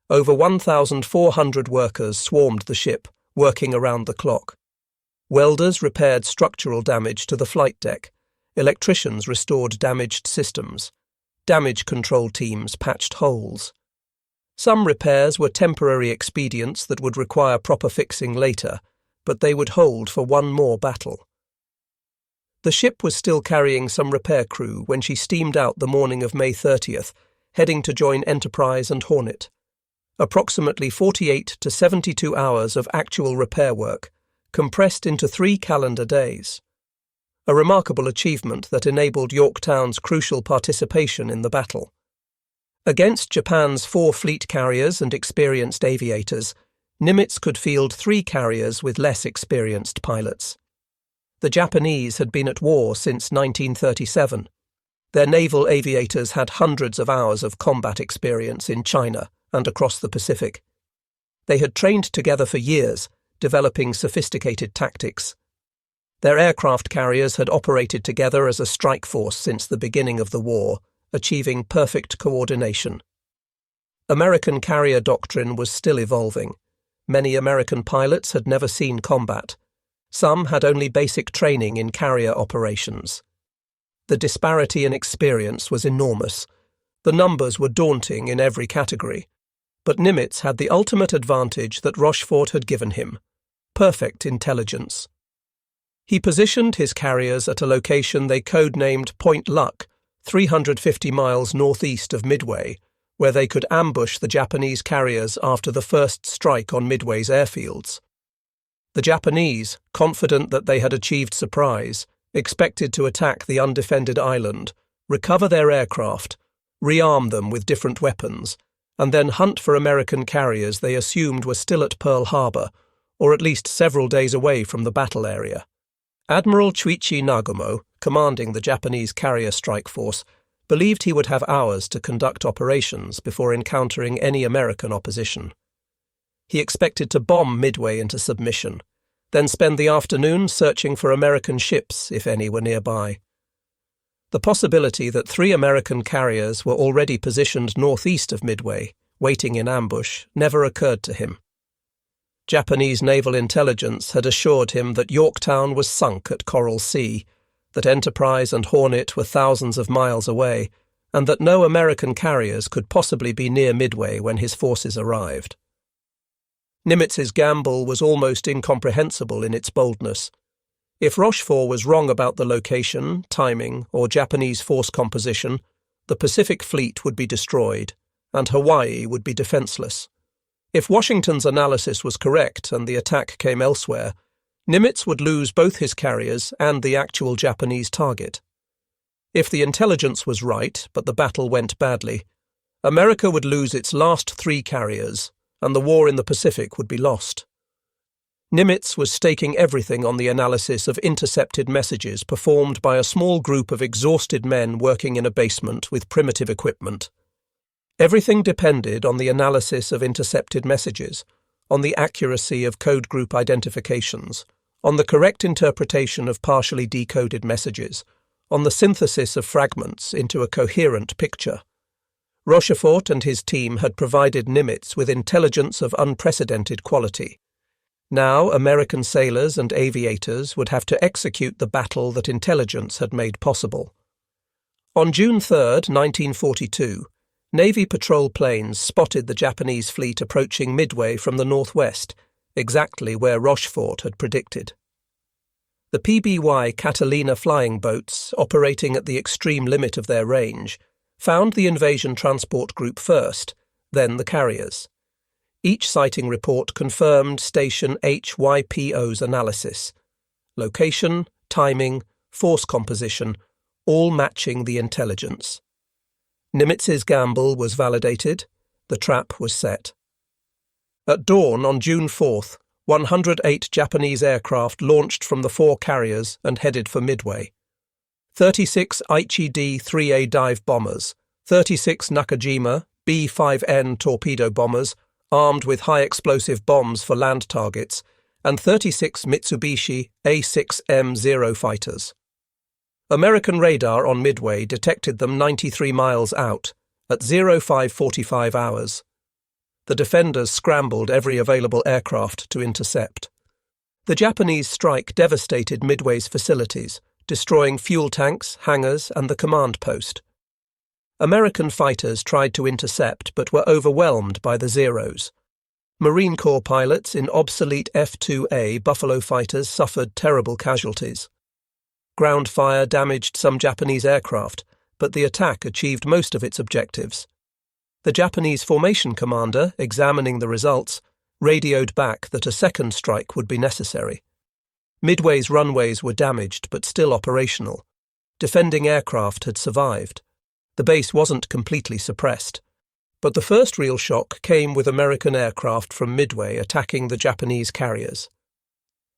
Over 1,400 workers swarmed the ship, working around the clock. Welders repaired structural damage to the flight deck. Electricians restored damaged systems. Damage control teams patched holes. Some repairs were temporary expedients that would require proper fixing later, but they would hold for one more battle. The ship was still carrying some repair crew when she steamed out the morning of May 30th, heading to join Enterprise and Hornet. Approximately 48 to 72 hours of actual repair work, compressed into 3 calendar days. A remarkable achievement that enabled Yorktown's crucial participation in the battle. Against Japan's 4 fleet carriers and experienced aviators, Nimitz could field 3 carriers with less experienced pilots. The Japanese had been at war since 1937. Their naval aviators had hundreds of hours of combat experience in China and across the Pacific. They had trained together for years, developing sophisticated tactics. Their aircraft carriers had operated together as a strike force since the beginning of the war, achieving perfect coordination. American carrier doctrine was still evolving. Many American pilots had never seen combat. Some had only basic training in carrier operations. The disparity in experience was enormous. The numbers were daunting in every category. But Nimitz had the ultimate advantage that Rochefort had given him: perfect intelligence. He positioned his carriers at a location they codenamed Point Luck, 350 miles northeast of Midway, where they could ambush the Japanese carriers after the first strike on Midway's airfields. The Japanese, confident that they had achieved surprise, expected to attack the undefended island, recover their aircraft, rearm them with different weapons, and then hunt for American carriers they assumed were still at Pearl Harbor, or at least several days away from the battle area. Admiral Chuichi Nagumo, commanding the Japanese carrier strike force, believed he would have hours to conduct operations before encountering any American opposition. He expected to bomb Midway into submission, then spend the afternoon searching for American ships, if any were nearby. The possibility that 3 American carriers were already positioned northeast of Midway, waiting in ambush, never occurred to him. Japanese naval intelligence had assured him that Yorktown was sunk at Coral Sea, that Enterprise and Hornet were thousands of miles away, and that no American carriers could possibly be near Midway when his forces arrived. Nimitz's gamble was almost incomprehensible in its boldness. If Rochefort was wrong about the location, timing, or Japanese force composition, the Pacific Fleet would be destroyed, and Hawaii would be defenseless. If Washington's analysis was correct and the attack came elsewhere, Nimitz would lose both his carriers and the actual Japanese target. If the intelligence was right, but the battle went badly, America would lose its last 3 carriers, and the war in the Pacific would be lost. Nimitz was staking everything on the analysis of intercepted messages performed by a small group of exhausted men working in a basement with primitive equipment. Everything depended on the analysis of intercepted messages, on the accuracy of code group identifications, on the correct interpretation of partially decoded messages, on the synthesis of fragments into a coherent picture. Rochefort and his team had provided Nimitz with intelligence of unprecedented quality. Now American sailors and aviators would have to execute the battle that intelligence had made possible. On June 3, 1942, Navy patrol planes spotted the Japanese fleet approaching Midway from the northwest, exactly where Rochefort had predicted. The PBY Catalina flying boats, operating at the extreme limit of their range, found the invasion transport group first, then the carriers. Each sighting report confirmed Station HYPO's analysis. Location, timing, force composition, all matching the intelligence. Nimitz's gamble was validated. The trap was set. At dawn on June 4th, 108 Japanese aircraft launched from the 4 carriers and headed for Midway. 36 Aichi D-3A dive bombers, 36 Nakajima B-5N torpedo bombers, armed with high-explosive bombs for land targets, and 36 Mitsubishi A-6M0 fighters. American radar on Midway detected them 93 miles out, at 05:45 hours. The defenders scrambled every available aircraft to intercept. The Japanese strike devastated Midway's facilities, destroying fuel tanks, hangars, and the command post. American fighters tried to intercept but were overwhelmed by the Zeros. Marine Corps pilots in obsolete F-2A Buffalo fighters suffered terrible casualties. Ground fire damaged some Japanese aircraft, but the attack achieved most of its objectives. The Japanese formation commander, examining the results, radioed back that a second strike would be necessary. Midway's runways were damaged but still operational. Defending aircraft had survived. The base wasn't completely suppressed. But the first real shock came with American aircraft from Midway attacking the Japanese carriers.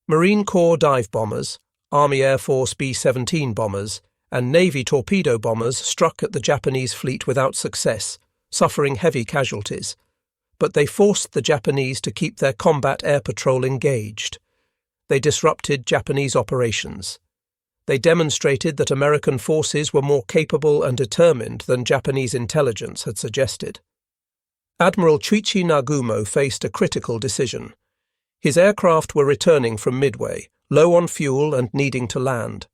Marine Corps dive bombers, Army Air Force B-17 bombers, and Navy torpedo bombers struck at the Japanese fleet without success, suffering heavy casualties. But they forced the Japanese to keep their combat air patrol engaged. They disrupted Japanese operations. They demonstrated that American forces were more capable and determined than Japanese intelligence had suggested. Admiral Chester Nimitz faced a critical decision. His aircraft were returning from Midway, low on fuel and needing to land.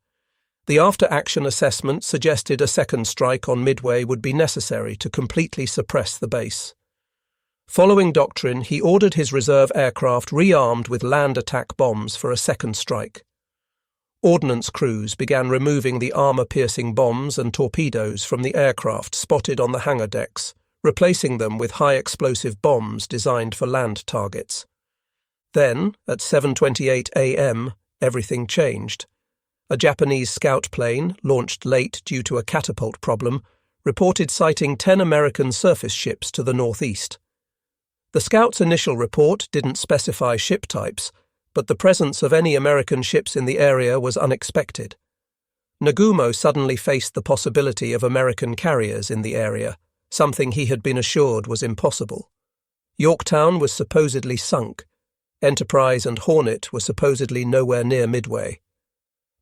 The after-action assessment suggested a second strike on Midway would be necessary to completely suppress the base. Following doctrine, he ordered his reserve aircraft rearmed with land attack bombs for a second strike. Ordnance crews began removing the armor-piercing bombs and torpedoes from the aircraft spotted on the hangar decks, replacing them with high-explosive bombs designed for land targets. Then, at 7:28 a.m., everything changed. A Japanese scout plane, launched late due to a catapult problem, reported sighting 10 American surface ships to the northeast. The scout's initial report didn't specify ship types, but the presence of any American ships in the area was unexpected. Nagumo suddenly faced the possibility of American carriers in the area, something he had been assured was impossible. Yorktown was supposedly sunk. Enterprise and Hornet were supposedly nowhere near Midway.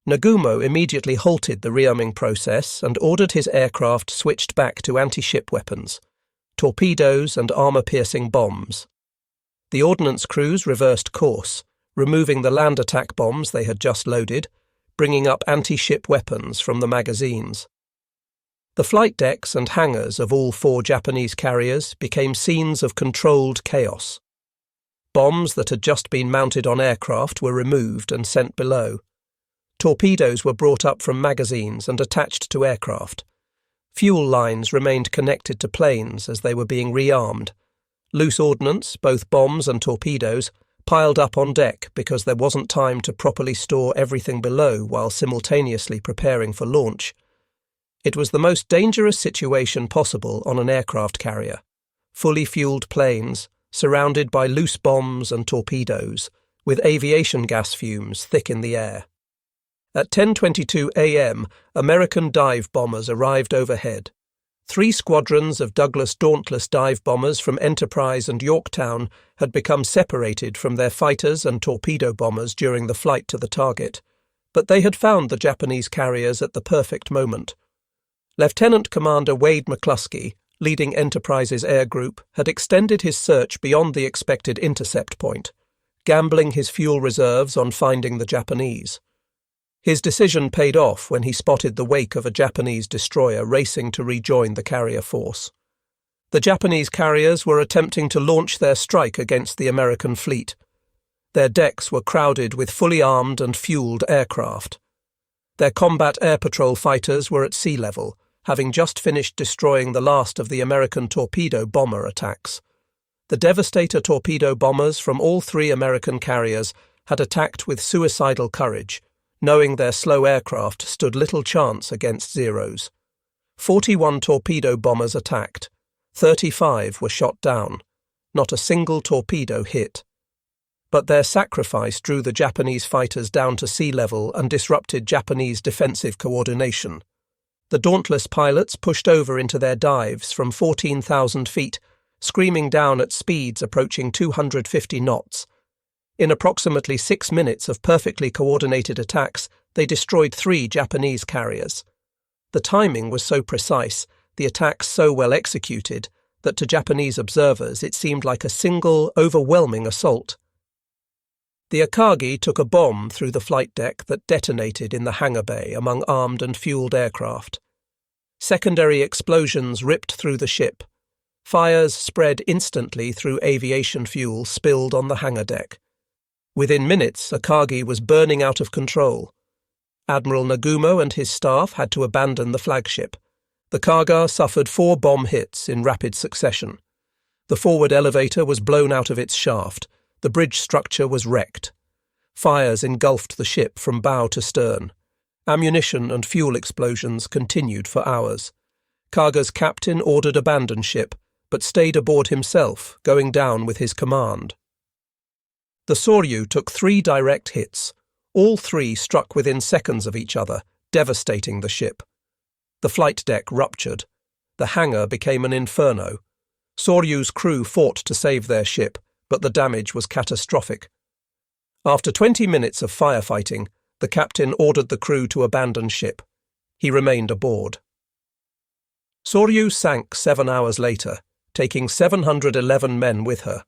Nagumo immediately halted the rearming process and ordered his aircraft switched back to anti-ship weapons, torpedoes and armor-piercing bombs. The ordnance crews reversed course, removing the land attack bombs they had just loaded, bringing up anti-ship weapons from the magazines. The flight decks and hangars of all 4 Japanese carriers became scenes of controlled chaos. Bombs that had just been mounted on aircraft were removed and sent below. Torpedoes were brought up from magazines and attached to aircraft. Fuel lines remained connected to planes as they were being rearmed. Loose ordnance, both bombs and torpedoes, piled up on deck because there wasn't time to properly store everything below while simultaneously preparing for launch. It was the most dangerous situation possible on an aircraft carrier. Fully fueled planes, surrounded by loose bombs and torpedoes, with aviation gas fumes thick in the air. At 10:22 a.m., American dive bombers arrived overhead. 3 squadrons of Douglas Dauntless dive bombers from Enterprise and Yorktown had become separated from their fighters and torpedo bombers during the flight to the target, but they had found the Japanese carriers at the perfect moment. Lieutenant Commander Wade McCluskey, leading Enterprise's air group, had extended his search beyond the expected intercept point, gambling his fuel reserves on finding the Japanese. His decision paid off when he spotted the wake of a Japanese destroyer racing to rejoin the carrier force. The Japanese carriers were attempting to launch their strike against the American fleet. Their decks were crowded with fully armed and fueled aircraft. Their combat air patrol fighters were at sea level, having just finished destroying the last of the American torpedo bomber attacks. The Devastator torpedo bombers from all 3 American carriers had attacked with suicidal courage, knowing their slow aircraft stood little chance against Zeros. 41 torpedo bombers attacked. 35 were shot down. Not a single torpedo hit. But their sacrifice drew the Japanese fighters down to sea level and disrupted Japanese defensive coordination. The Dauntless pilots pushed over into their dives from 14,000 feet, screaming down at speeds approaching 250 knots. In approximately 6 minutes of perfectly coordinated attacks, they destroyed 3 Japanese carriers. The timing was so precise, the attacks so well executed, that to Japanese observers it seemed like a single, overwhelming assault. The Akagi took a bomb through the flight deck that detonated in the hangar bay among armed and fueled aircraft. Secondary explosions ripped through the ship. Fires spread instantly through aviation fuel spilled on the hangar deck. Within minutes, Akagi was burning out of control. Admiral Nagumo and his staff had to abandon the flagship. The Kaga suffered 4 bomb hits in rapid succession. The forward elevator was blown out of its shaft. The bridge structure was wrecked. Fires engulfed the ship from bow to stern. Ammunition and fuel explosions continued for hours. Kaga's captain ordered abandon ship, but stayed aboard himself, going down with his command. The Soryu took 3 direct hits. All 3 struck within seconds of each other, devastating the ship. The flight deck ruptured. The hangar became an inferno. Soryu's crew fought to save their ship, but the damage was catastrophic. After 20 minutes of firefighting, the captain ordered the crew to abandon ship. He remained aboard. Soryu sank 7 hours later, taking 711 men with her.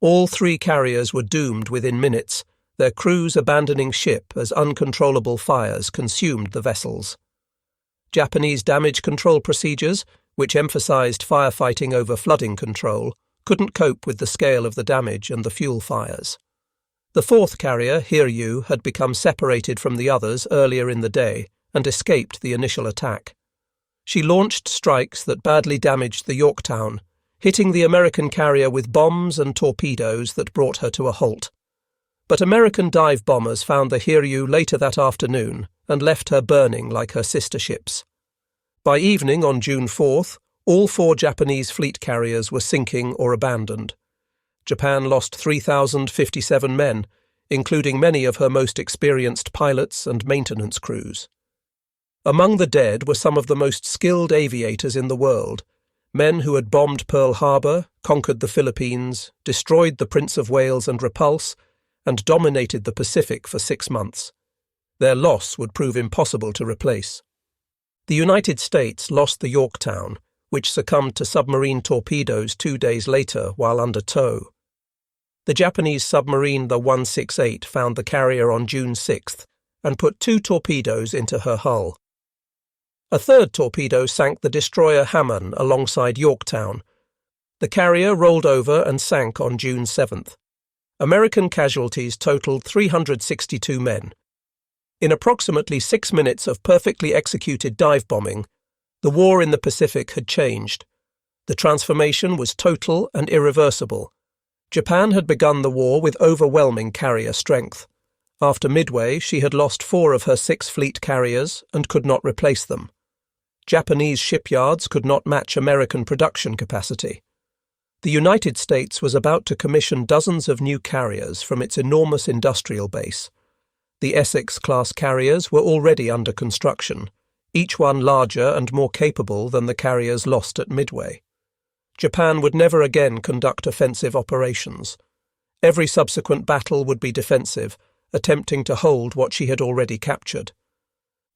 All 3 carriers were doomed within minutes, their crews abandoning ship as uncontrollable fires consumed the vessels. Japanese damage control procedures, which emphasized firefighting over flooding control, couldn't cope with the scale of the damage and the fuel fires. The 4th carrier, Hiryu, had become separated from the others earlier in the day and escaped the initial attack. She launched strikes that badly damaged the Yorktown, hitting the American carrier with bombs and torpedoes that brought her to a halt. But American dive bombers found the Hiryu later that afternoon and left her burning like her sister ships. By evening on June 4th, all 4 Japanese fleet carriers were sinking or abandoned. Japan lost 3,057 men, including many of her most experienced pilots and maintenance crews. Among the dead were some of the most skilled aviators in the world, men who had bombed Pearl Harbor, conquered the Philippines, destroyed the Prince of Wales and Repulse, and dominated the Pacific for 6 months. Their loss would prove impossible to replace. The United States lost the Yorktown, which succumbed to submarine torpedoes 2 days later while under tow. The Japanese submarine the 168 found the carrier on June 6th and put 2 torpedoes into her hull. A 3rd torpedo sank the destroyer Hamon alongside Yorktown. The carrier rolled over and sank on June 7th. American casualties totaled 362 men. In approximately 6 minutes of perfectly executed dive bombing, the war in the Pacific had changed. The transformation was total and irreversible. Japan had begun the war with overwhelming carrier strength. After Midway, she had lost 4 of her 6 fleet carriers and could not replace them. Japanese shipyards could not match American production capacity. The United States was about to commission dozens of new carriers from its enormous industrial base. The Essex-class carriers were already under construction, each one larger and more capable than the carriers lost at Midway. Japan would never again conduct offensive operations. Every subsequent battle would be defensive, attempting to hold what she had already captured.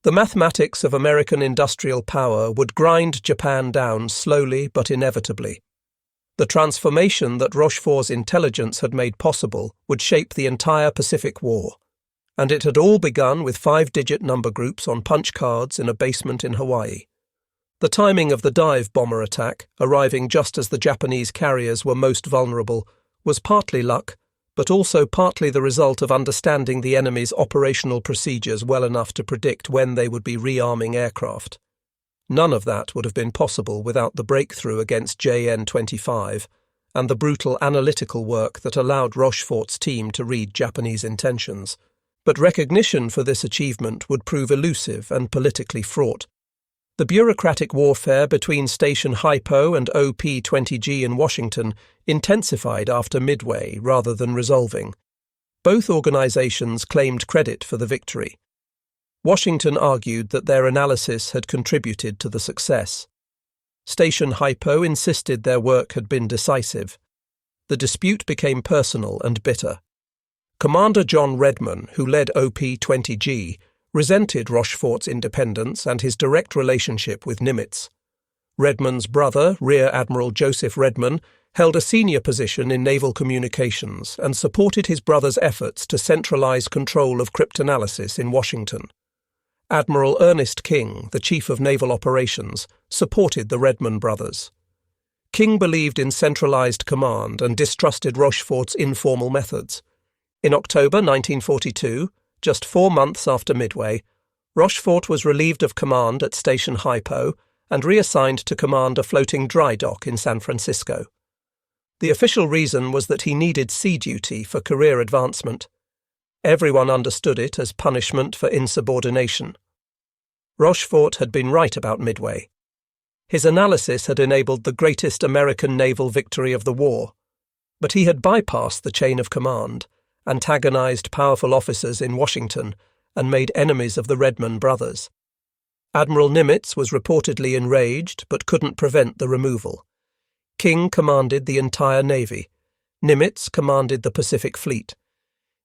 The mathematics of American industrial power would grind Japan down slowly but inevitably. The transformation that Rochefort's intelligence had made possible would shape the entire Pacific War, and it had all begun with 5-digit number groups on punch cards in a basement in Hawaii. The timing of the dive bomber attack, arriving just as the Japanese carriers were most vulnerable, was partly luck, but also partly the result of understanding the enemy's operational procedures well enough to predict when they would be rearming aircraft. None of that would have been possible without the breakthrough against JN-25 and the brutal analytical work that allowed Rochefort's team to read Japanese intentions. But recognition for this achievement would prove elusive and politically fraught. The bureaucratic warfare between Station HYPO and OP-20G in Washington intensified after Midway rather than resolving. Both organizations claimed credit for the victory. Washington argued that their analysis had contributed to the success. Station HYPO insisted their work had been decisive. The dispute became personal and bitter. Commander John Redman, who led OP-20G, resented Rochefort's independence and his direct relationship with Nimitz. Redman's brother, Rear Admiral Joseph Redman, held a senior position in naval communications and supported his brother's efforts to centralize control of cryptanalysis in Washington. Admiral Ernest King, the chief of naval operations, supported the Redman brothers. King believed in centralized command and distrusted Rochefort's informal methods. In October 1942, just 4 months after Midway, Rochefort was relieved of command at Station HYPO and reassigned to command a floating dry dock in San Francisco. The official reason was that he needed sea duty for career advancement. Everyone understood it as punishment for insubordination. Rochefort had been right about Midway. His analysis had enabled the greatest American naval victory of the war, but he had bypassed the chain of command, antagonized powerful officers in Washington, and made enemies of the Redman brothers. Admiral Nimitz was reportedly enraged but couldn't prevent the removal. King commanded the entire Navy. Nimitz commanded the Pacific Fleet.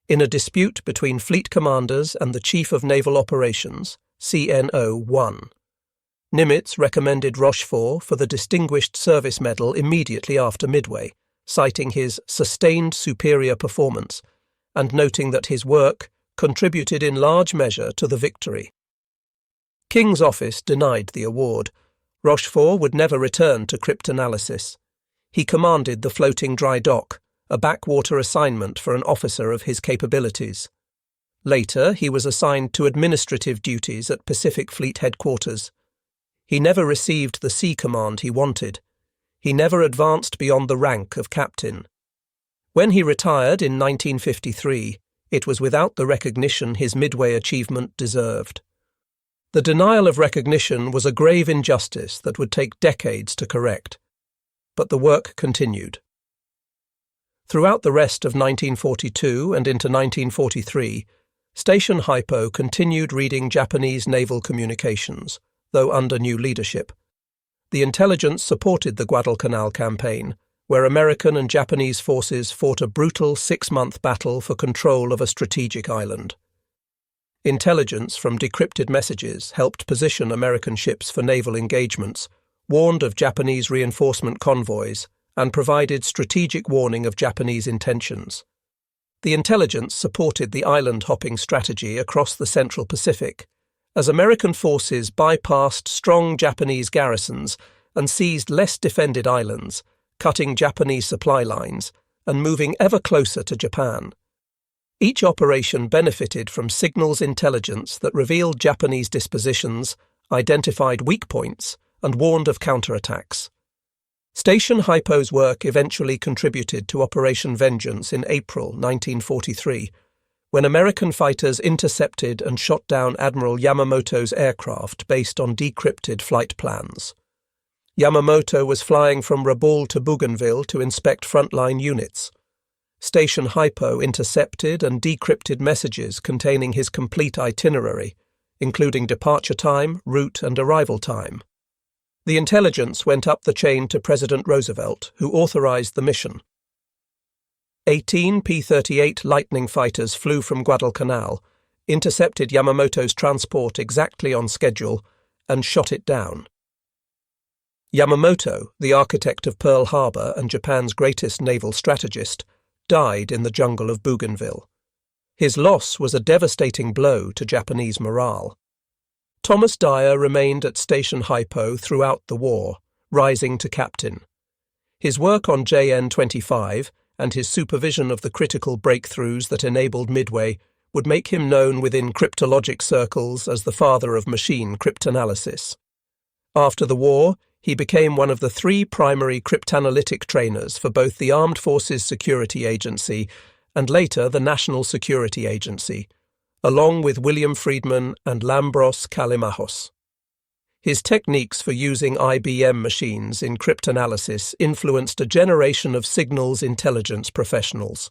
In a dispute between fleet commanders and the Chief of Naval Operations, CNO won. Nimitz recommended Rochefort for the Distinguished Service Medal immediately after Midway, citing his sustained superior performance and noting that his work contributed in large measure to the victory. King's office denied the award. Rochefort would never return to cryptanalysis. He commanded the floating dry dock, a backwater assignment for an officer of his capabilities. Later, he was assigned to administrative duties at Pacific Fleet headquarters. He never received the sea command he wanted. He never advanced beyond the rank of captain. When he retired in 1953, it was without the recognition his Midway achievement deserved. The denial of recognition was a grave injustice that would take decades to correct. But the work continued. Throughout the rest of 1942 and into 1943, Station HYPO continued reading Japanese naval communications, though under new leadership. The intelligence supported the Guadalcanal campaign, where American and Japanese forces fought a brutal 6-month battle for control of a strategic island. Intelligence from decrypted messages helped position American ships for naval engagements, warned of Japanese reinforcement convoys, and provided strategic warning of Japanese intentions. The intelligence supported the island-hopping strategy across the Central Pacific, as American forces bypassed strong Japanese garrisons and seized less defended islands, cutting Japanese supply lines and moving ever closer to Japan. Each operation benefited from signals intelligence that revealed Japanese dispositions, identified weak points, and warned of counterattacks. Station HYPO's work eventually contributed to Operation Vengeance in April 1943, when American fighters intercepted and shot down Admiral Yamamoto's aircraft based on decrypted flight plans. Yamamoto was flying from Rabaul to Bougainville to inspect frontline units. Station HYPO intercepted and decrypted messages containing his complete itinerary, including departure time, route, and arrival time. The intelligence went up the chain to President Roosevelt, who authorized the mission. 18 P-38 Lightning fighters flew from Guadalcanal, intercepted Yamamoto's transport exactly on schedule, and shot it down. Yamamoto, the architect of Pearl Harbor and Japan's greatest naval strategist, died in the jungle of Bougainville. His loss was a devastating blow to Japanese morale. Thomas Dyer remained at Station HYPO throughout the war, rising to captain. His work on JN-25 and his supervision of the critical breakthroughs that enabled Midway would make him known within cryptologic circles as the father of machine cryptanalysis. After the war, he became one of the 3 primary cryptanalytic trainers for both the Armed Forces Security Agency and later the National Security Agency, along with William Friedman and Lambros Kalimachos. His techniques for using IBM machines in cryptanalysis influenced a generation of signals intelligence professionals.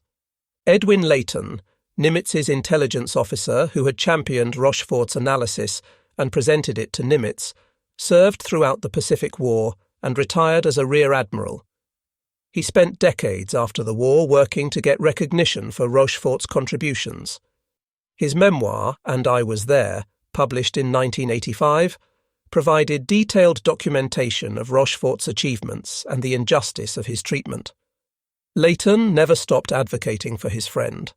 Edwin Layton, Nimitz's intelligence officer who had championed Rochefort's analysis and presented it to Nimitz, served throughout the Pacific War and retired as a rear admiral. He spent decades after the war working to get recognition for Rochefort's contributions. His memoir, And I Was There, published in 1985, provided detailed documentation of Rochefort's achievements and the injustice of his treatment. Layton never stopped advocating for his friend.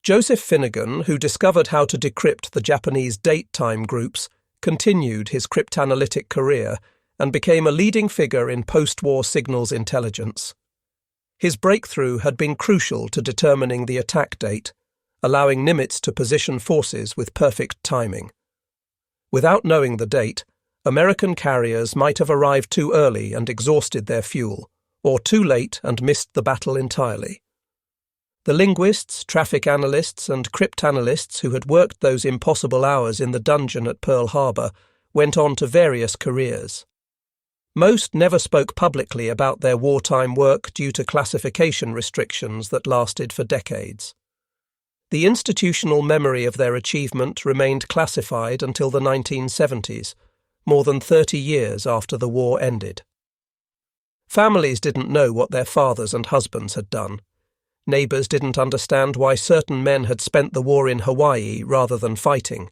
Joseph Finnegan, who discovered how to decrypt the Japanese date-time groups, continued his cryptanalytic career and became a leading figure in post-war signals intelligence. His breakthrough had been crucial to determining the attack date, allowing Nimitz to position forces with perfect timing. Without knowing the date, American carriers might have arrived too early and exhausted their fuel, or too late and missed the battle entirely. The linguists, traffic analysts, and cryptanalysts who had worked those impossible hours in the dungeon at Pearl Harbor went on to various careers. Most never spoke publicly about their wartime work due to classification restrictions that lasted for decades. The institutional memory of their achievement remained classified until the 1970s, more than 30 years after the war ended. Families didn't know what their fathers and husbands had done. Neighbors didn't understand why certain men had spent the war in Hawaii rather than fighting.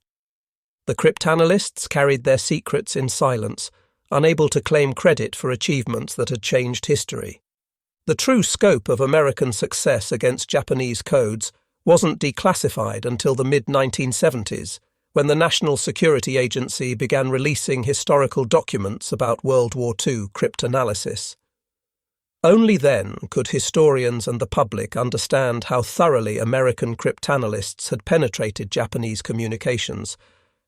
The cryptanalysts carried their secrets in silence, unable to claim credit for achievements that had changed history. The true scope of American success against Japanese codes wasn't declassified until the mid-1970s, when the National Security Agency began releasing historical documents about World War II cryptanalysis. Only then could historians and the public understand how thoroughly American cryptanalysts had penetrated Japanese communications,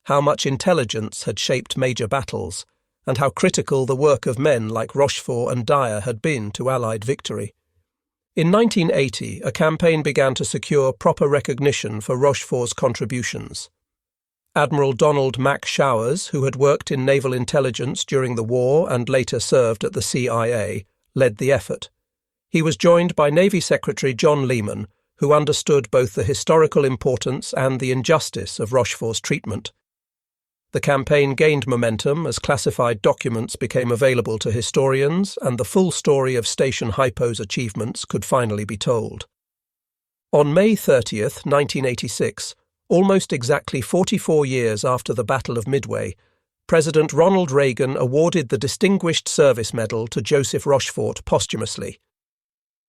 how much intelligence had shaped major battles, and how critical the work of men like Rochefort and Dyer had been to Allied victory. In 1980, a campaign began to secure proper recognition for Rochefort's contributions. Admiral Donald Mack Showers, who had worked in naval intelligence during the war and later served at the CIA, led the effort. He was joined by Navy Secretary John Lehman, who understood both the historical importance and the injustice of Rochefort's treatment. The campaign gained momentum as classified documents became available to historians and the full story of Station HYPO's achievements could finally be told. On May 30, 1986, almost exactly 44 years after the Battle of Midway, President Ronald Reagan awarded the Distinguished Service Medal to Joseph Rochefort posthumously.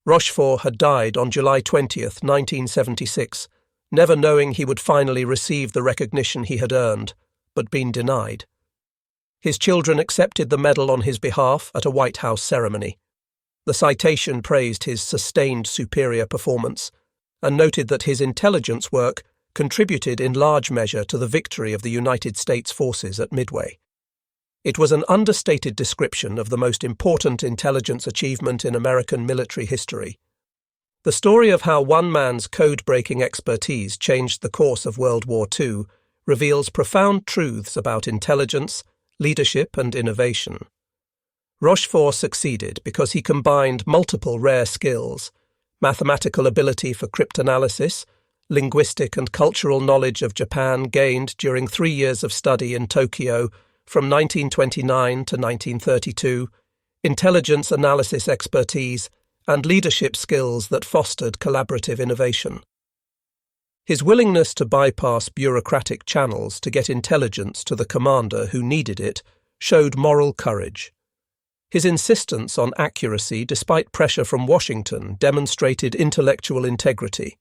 Rochefort had died on July 20, 1976, never knowing he would finally receive the recognition he had earned, but been denied. His children accepted the medal on his behalf at a White House ceremony. The citation praised his sustained superior performance and noted that his intelligence work contributed in large measure to the victory of the United States forces at Midway. It was an understated description of the most important intelligence achievement in American military history. The story of how one man's code-breaking expertise changed the course of World War II reveals profound truths about intelligence, leadership, and innovation. Rochefort succeeded because he combined multiple rare skills: mathematical ability for cryptanalysis, linguistic and cultural knowledge of Japan gained during 3 years of study in Tokyo from 1929 to 1932, intelligence analysis expertise, and leadership skills that fostered collaborative innovation. His willingness to bypass bureaucratic channels to get intelligence to the commander who needed it showed moral courage. His insistence on accuracy despite pressure from Washington demonstrated intellectual integrity.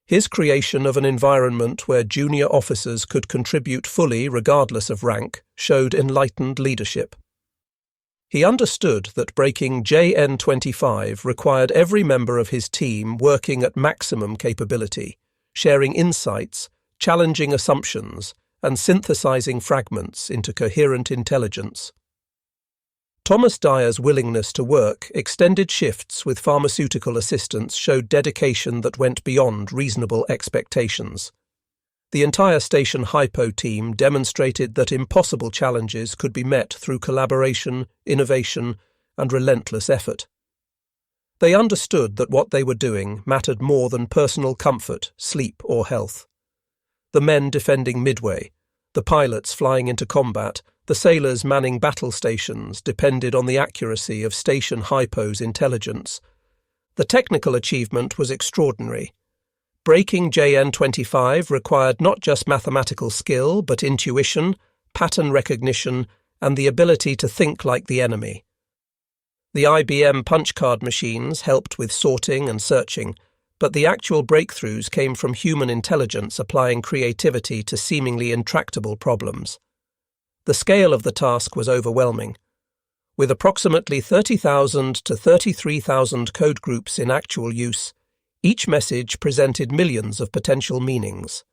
His creation of an environment where junior officers could contribute fully regardless of rank showed enlightened leadership. He understood that breaking JN-25 required every member of his team working at maximum capability, sharing insights, challenging assumptions, and synthesizing fragments into coherent intelligence. Thomas Dyer's willingness to work extended shifts with pharmaceutical assistants showed dedication that went beyond reasonable expectations. The entire Station HYPO team demonstrated that impossible challenges could be met through collaboration, innovation, and relentless effort. They understood that what they were doing mattered more than personal comfort, sleep, or health. The men defending Midway, the pilots flying into combat, the sailors manning battle stations depended on the accuracy of Station HYPO's intelligence. The technical achievement was extraordinary. Breaking JN-25 required not just mathematical skill, but intuition, pattern recognition, and the ability to think like the enemy. The IBM punch card machines helped with sorting and searching, but the actual breakthroughs came from human intelligence applying creativity to seemingly intractable problems. The scale of the task was overwhelming. With approximately 30,000 to 33,000 code groups in actual use, each message presented millions of potential meanings.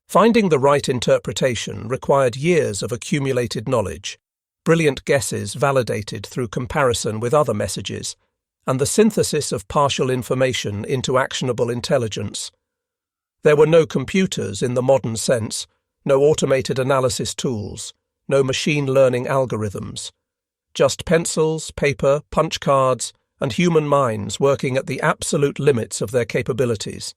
Finding the right interpretation required years of accumulated knowledge, brilliant guesses validated through comparison with other messages, and the synthesis of partial information into actionable intelligence. There were no computers in the modern sense, no automated analysis tools, no machine learning algorithms. Just pencils, paper, punch cards, and human minds working at the absolute limits of their capabilities.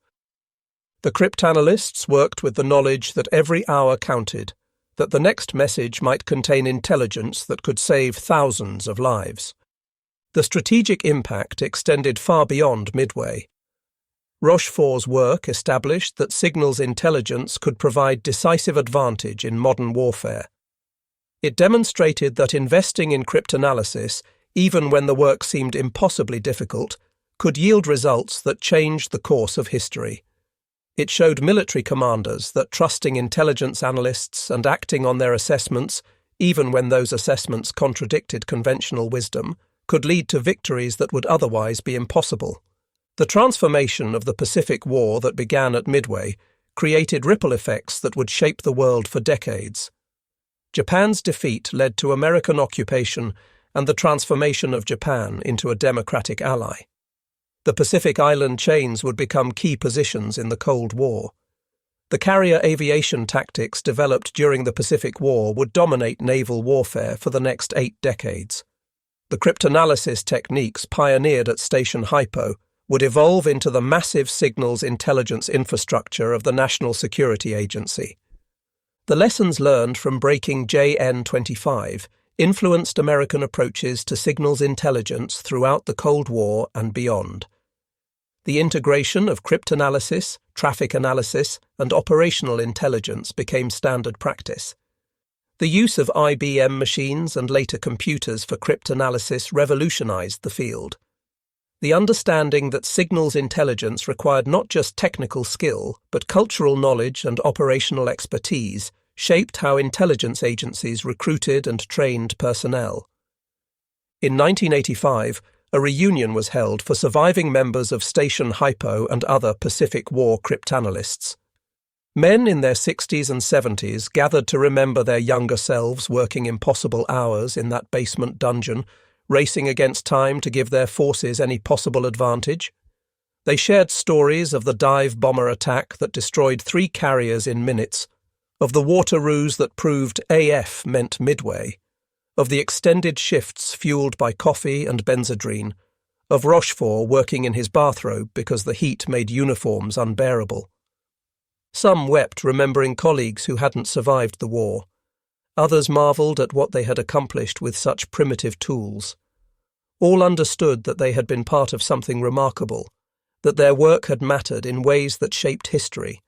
The cryptanalysts worked with the knowledge that every hour counted, that the next message might contain intelligence that could save thousands of lives. The strategic impact extended far beyond Midway. Rochefort's work established that signals intelligence could provide decisive advantage in modern warfare. It demonstrated that investing in cryptanalysis, even when the work seemed impossibly difficult, could yield results that changed the course of history. It showed military commanders that trusting intelligence analysts and acting on their assessments, even when those assessments contradicted conventional wisdom, could lead to victories that would otherwise be impossible. The transformation of the Pacific War that began at Midway created ripple effects that would shape the world for decades. Japan's defeat led to American occupation and the transformation of Japan into a democratic ally. The Pacific Island chains would become key positions in the Cold War. The carrier aviation tactics developed during the Pacific War would dominate naval warfare for the next 8 decades. The cryptanalysis techniques pioneered at Station HYPO would evolve into the massive signals intelligence infrastructure of the National Security Agency. The lessons learned from breaking JN-25 influenced American approaches to signals intelligence throughout the Cold War and beyond. The integration of cryptanalysis, traffic analysis, and operational intelligence became standard practice. The use of IBM machines and later computers for cryptanalysis revolutionized the field. The understanding that signals intelligence required not just technical skill, but cultural knowledge and operational expertise shaped how intelligence agencies recruited and trained personnel. In 1985, a reunion was held for surviving members of Station HYPO and other Pacific War cryptanalysts. Men in their 60s and 70s gathered to remember their younger selves working impossible hours in that basement dungeon, racing against time to give their forces any possible advantage. They shared stories of the dive bomber attack that destroyed 3 carriers in minutes, of the water ruse that proved AF meant Midway, of the extended shifts fueled by coffee and benzodrine, of Rochefort working in his bathrobe because the heat made uniforms unbearable. Some wept remembering colleagues who hadn't survived the war. Others marvelled at what they had accomplished with such primitive tools. All understood that they had been part of something remarkable, that their work had mattered in ways that shaped history.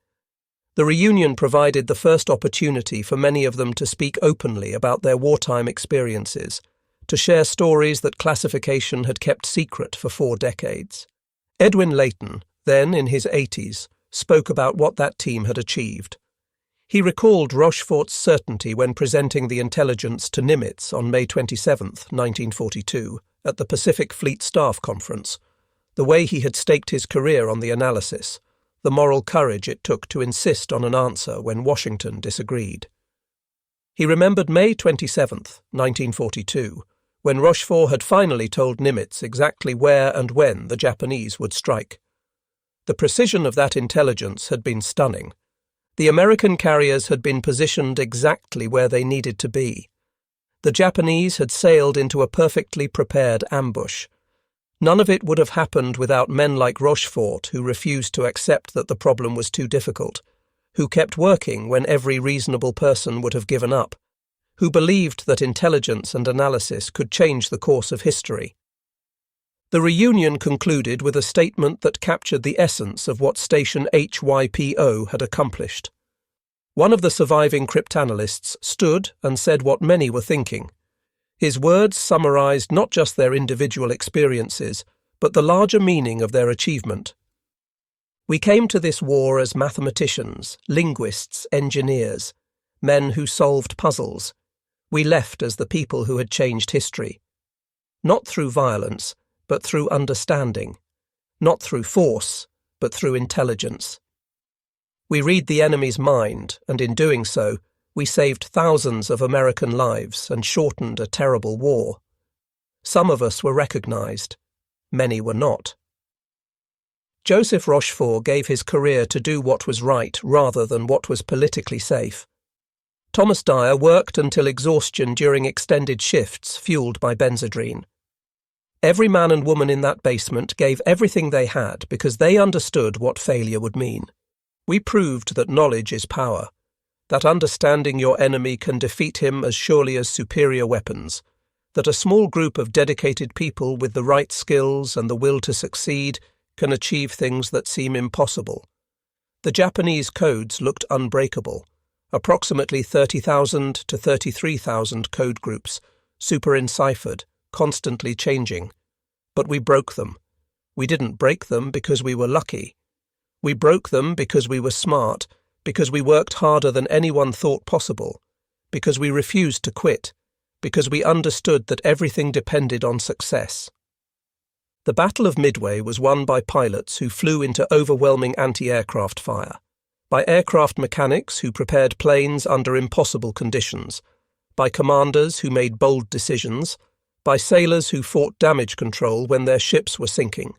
The reunion provided the first opportunity for many of them to speak openly about their wartime experiences, to share stories that classification had kept secret for 4 decades. Edwin Layton, then in his 80s, spoke about what that team had achieved. He recalled Rochefort's certainty when presenting the intelligence to Nimitz on May 27, 1942, at the Pacific Fleet Staff Conference, the way he had staked his career on the analysis, the moral courage it took to insist on an answer when Washington disagreed. He remembered May 27, 1942, when Rochefort had finally told Nimitz exactly where and when the Japanese would strike. The precision of that intelligence had been stunning. The American carriers had been positioned exactly where they needed to be. The Japanese had sailed into a perfectly prepared ambush. None of it would have happened without men like Rochefort, who refused to accept that the problem was too difficult, who kept working when every reasonable person would have given up, who believed that intelligence and analysis could change the course of history. The reunion concluded with a statement that captured the essence of what Station HYPO had accomplished. One of the surviving cryptanalysts stood and said what many were thinking. His words summarized not just their individual experiences, but the larger meaning of their achievement. We came to this war as mathematicians, linguists, engineers, men who solved puzzles. We left as the people who had changed history. Not through violence, but through understanding. Not through force, but through intelligence. We read the enemy's mind, and in doing so, we saved thousands of American lives and shortened a terrible war. Some of us were recognized. Many were not. Joseph Rochefort gave his career to do what was right rather than what was politically safe. Thomas Dyer worked until exhaustion during extended shifts fueled by benzodrine. Every man and woman in that basement gave everything they had because they understood what failure would mean. We proved that knowledge is power, that understanding your enemy can defeat him as surely as superior weapons, that a small group of dedicated people with the right skills and the will to succeed can achieve things that seem impossible. The Japanese codes looked unbreakable. Approximately 30,000 to 33,000 code groups, superenciphered, constantly changing. But we broke them. We didn't break them because we were lucky. We broke them because we were smart, because we worked harder than anyone thought possible, because we refused to quit, because we understood that everything depended on success. The Battle of Midway was won by pilots who flew into overwhelming anti-aircraft fire, by aircraft mechanics who prepared planes under impossible conditions, by commanders who made bold decisions, by sailors who fought damage control when their ships were sinking.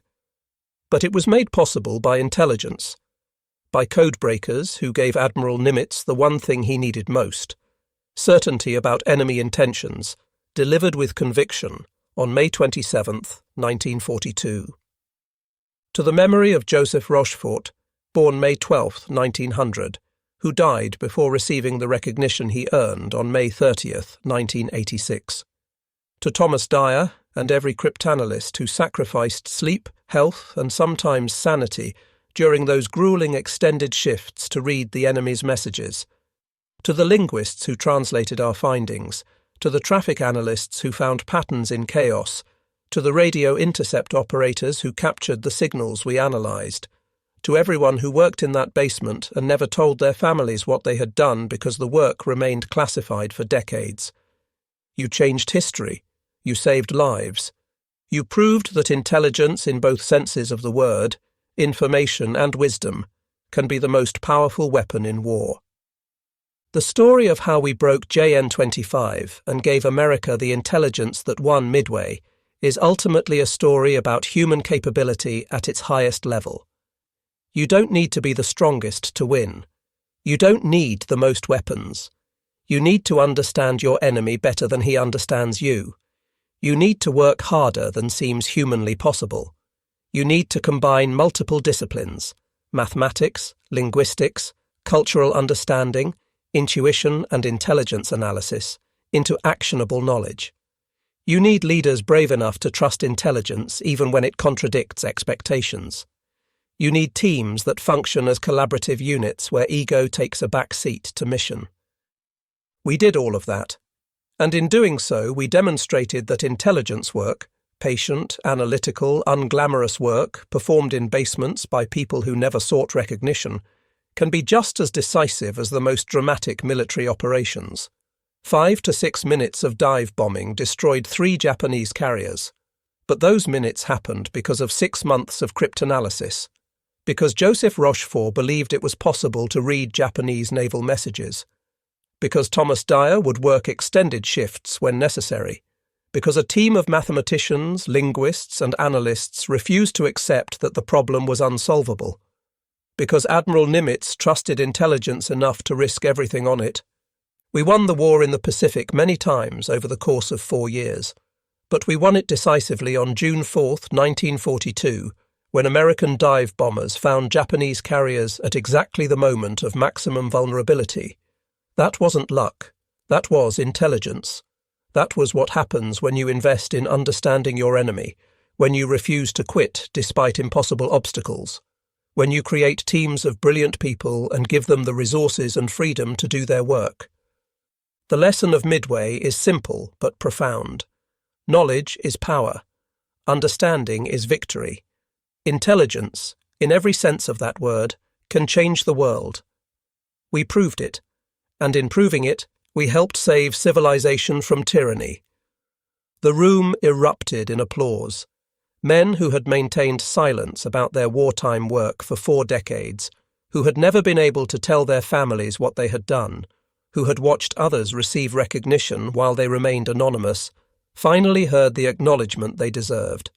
But it was made possible by intelligence, by codebreakers who gave Admiral Nimitz the one thing he needed most, certainty about enemy intentions, delivered with conviction on May 27, 1942. To the memory of Joseph Rochefort, born May 12, 1900, who died before receiving the recognition he earned on May 30, 1986. To Thomas Dyer and every cryptanalyst who sacrificed sleep, health, and sometimes sanity during those grueling extended shifts to read the enemy's messages. To the linguists who translated our findings, to the traffic analysts who found patterns in chaos, to the radio intercept operators who captured the signals we analyzed, to everyone who worked in that basement and never told their families what they had done because the work remained classified for decades. You changed history. You saved lives. You proved that intelligence in both senses of the word, information and wisdom, can be the most powerful weapon in war. The story of how we broke JN-25 and gave America the intelligence that won Midway is ultimately a story about human capability at its highest level. You don't need to be the strongest to win. You don't need the most weapons. You need to understand your enemy better than he understands you. You need to work harder than seems humanly possible. You need to combine multiple disciplines: mathematics, linguistics, cultural understanding, intuition and intelligence analysis into actionable knowledge. You need leaders brave enough to trust intelligence even when it contradicts expectations. You need teams that function as collaborative units where ego takes a back seat to mission. We did all of that, and in doing so we demonstrated that intelligence work, patient, analytical, unglamorous work performed in basements by people who never sought recognition, can be just as decisive as the most dramatic military operations. 5 to 6 minutes of dive bombing destroyed 3 Japanese carriers. But those minutes happened because of 6 months of cryptanalysis, because Joseph Rochefort believed it was possible to read Japanese naval messages, because Thomas Dyer would work extended shifts when necessary, because a team of mathematicians, linguists and analysts refused to accept that the problem was unsolvable, because Admiral Nimitz trusted intelligence enough to risk everything on it. We won the war in the Pacific many times over the course of 4 years, but we won it decisively on June 4, 1942, when American dive bombers found Japanese carriers at exactly the moment of maximum vulnerability. That wasn't luck. That was intelligence. That was what happens when you invest in understanding your enemy, when you refuse to quit despite impossible obstacles, when you create teams of brilliant people and give them the resources and freedom to do their work. The lesson of Midway is simple but profound. Knowledge is power. Understanding is victory. Intelligence, in every sense of that word, can change the world. We proved it, and in proving it, we helped save civilization from tyranny. The room erupted in applause. Men who had maintained silence about their wartime work for 4 decades, who had never been able to tell their families what they had done, who had watched others receive recognition while they remained anonymous, finally heard the acknowledgement they deserved.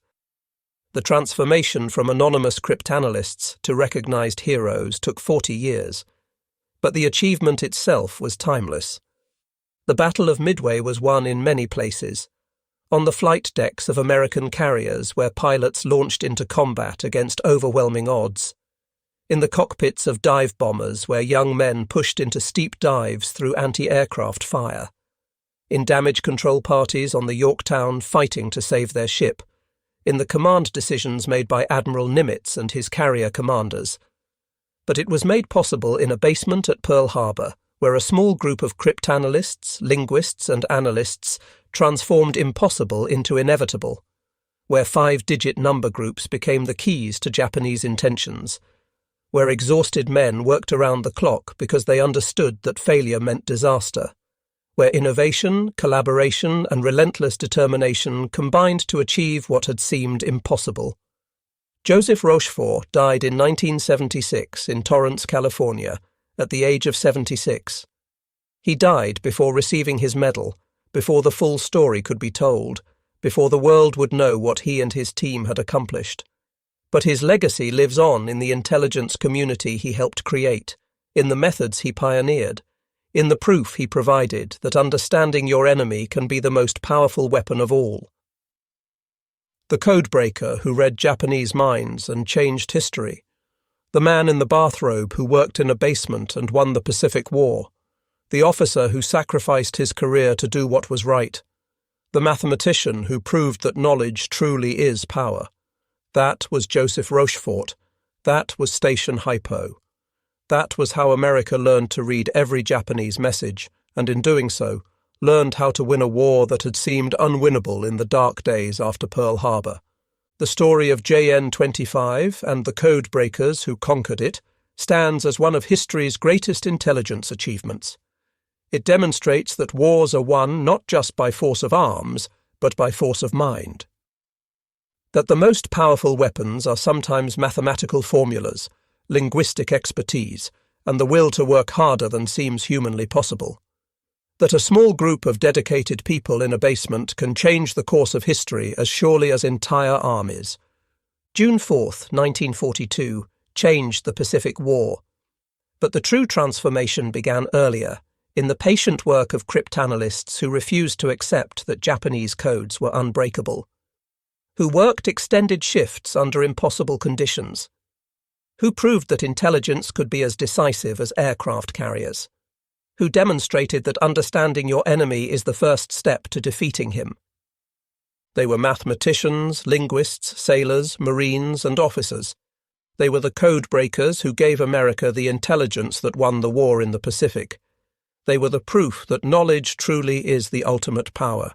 The transformation from anonymous cryptanalysts to recognized heroes took 40 years, but the achievement itself was timeless. The Battle of Midway was won in many places. On the flight decks of American carriers where pilots launched into combat against overwhelming odds. In the cockpits of dive bombers where young men pushed into steep dives through anti-aircraft fire. In damage control parties on the Yorktown fighting to save their ship. In the command decisions made by Admiral Nimitz and his carrier commanders. But it was made possible in a basement at Pearl Harbor, where a small group of cryptanalysts, linguists and analysts transformed impossible into inevitable, where 5-digit number groups became the keys to Japanese intentions, where exhausted men worked around the clock because they understood that failure meant disaster, where innovation, collaboration and relentless determination combined to achieve what had seemed impossible. Joseph Rochefort died in 1976 in Torrance, California, at the age of 76. He died before receiving his medal, before the full story could be told, before the world would know what he and his team had accomplished. But his legacy lives on in the intelligence community he helped create, in the methods he pioneered, in the proof he provided that understanding your enemy can be the most powerful weapon of all. The codebreaker who read Japanese minds and changed history. The man in the bathrobe who worked in a basement and won the Pacific War. The officer who sacrificed his career to do what was right. The mathematician who proved that knowledge truly is power. That was Joseph Rochefort. That was Station HYPO. That was how America learned to read every Japanese message, and in doing so, learned how to win a war that had seemed unwinnable in the dark days after Pearl Harbor. The story of JN-25 and the codebreakers who conquered it stands as one of history's greatest intelligence achievements. It demonstrates that wars are won not just by force of arms, but by force of mind. That the most powerful weapons are sometimes mathematical formulas, linguistic expertise, and the will to work harder than seems humanly possible. That a small group of dedicated people in a basement can change the course of history as surely as entire armies. June 4, 1942, changed the Pacific War. But the true transformation began earlier, in the patient work of cryptanalysts who refused to accept that Japanese codes were unbreakable, who worked extended shifts under impossible conditions, who proved that intelligence could be as decisive as aircraft carriers, who demonstrated that understanding your enemy is the first step to defeating him. They were mathematicians, linguists, sailors, marines, and officers. They were the codebreakers who gave America the intelligence that won the war in the Pacific. They were the proof that knowledge truly is the ultimate power.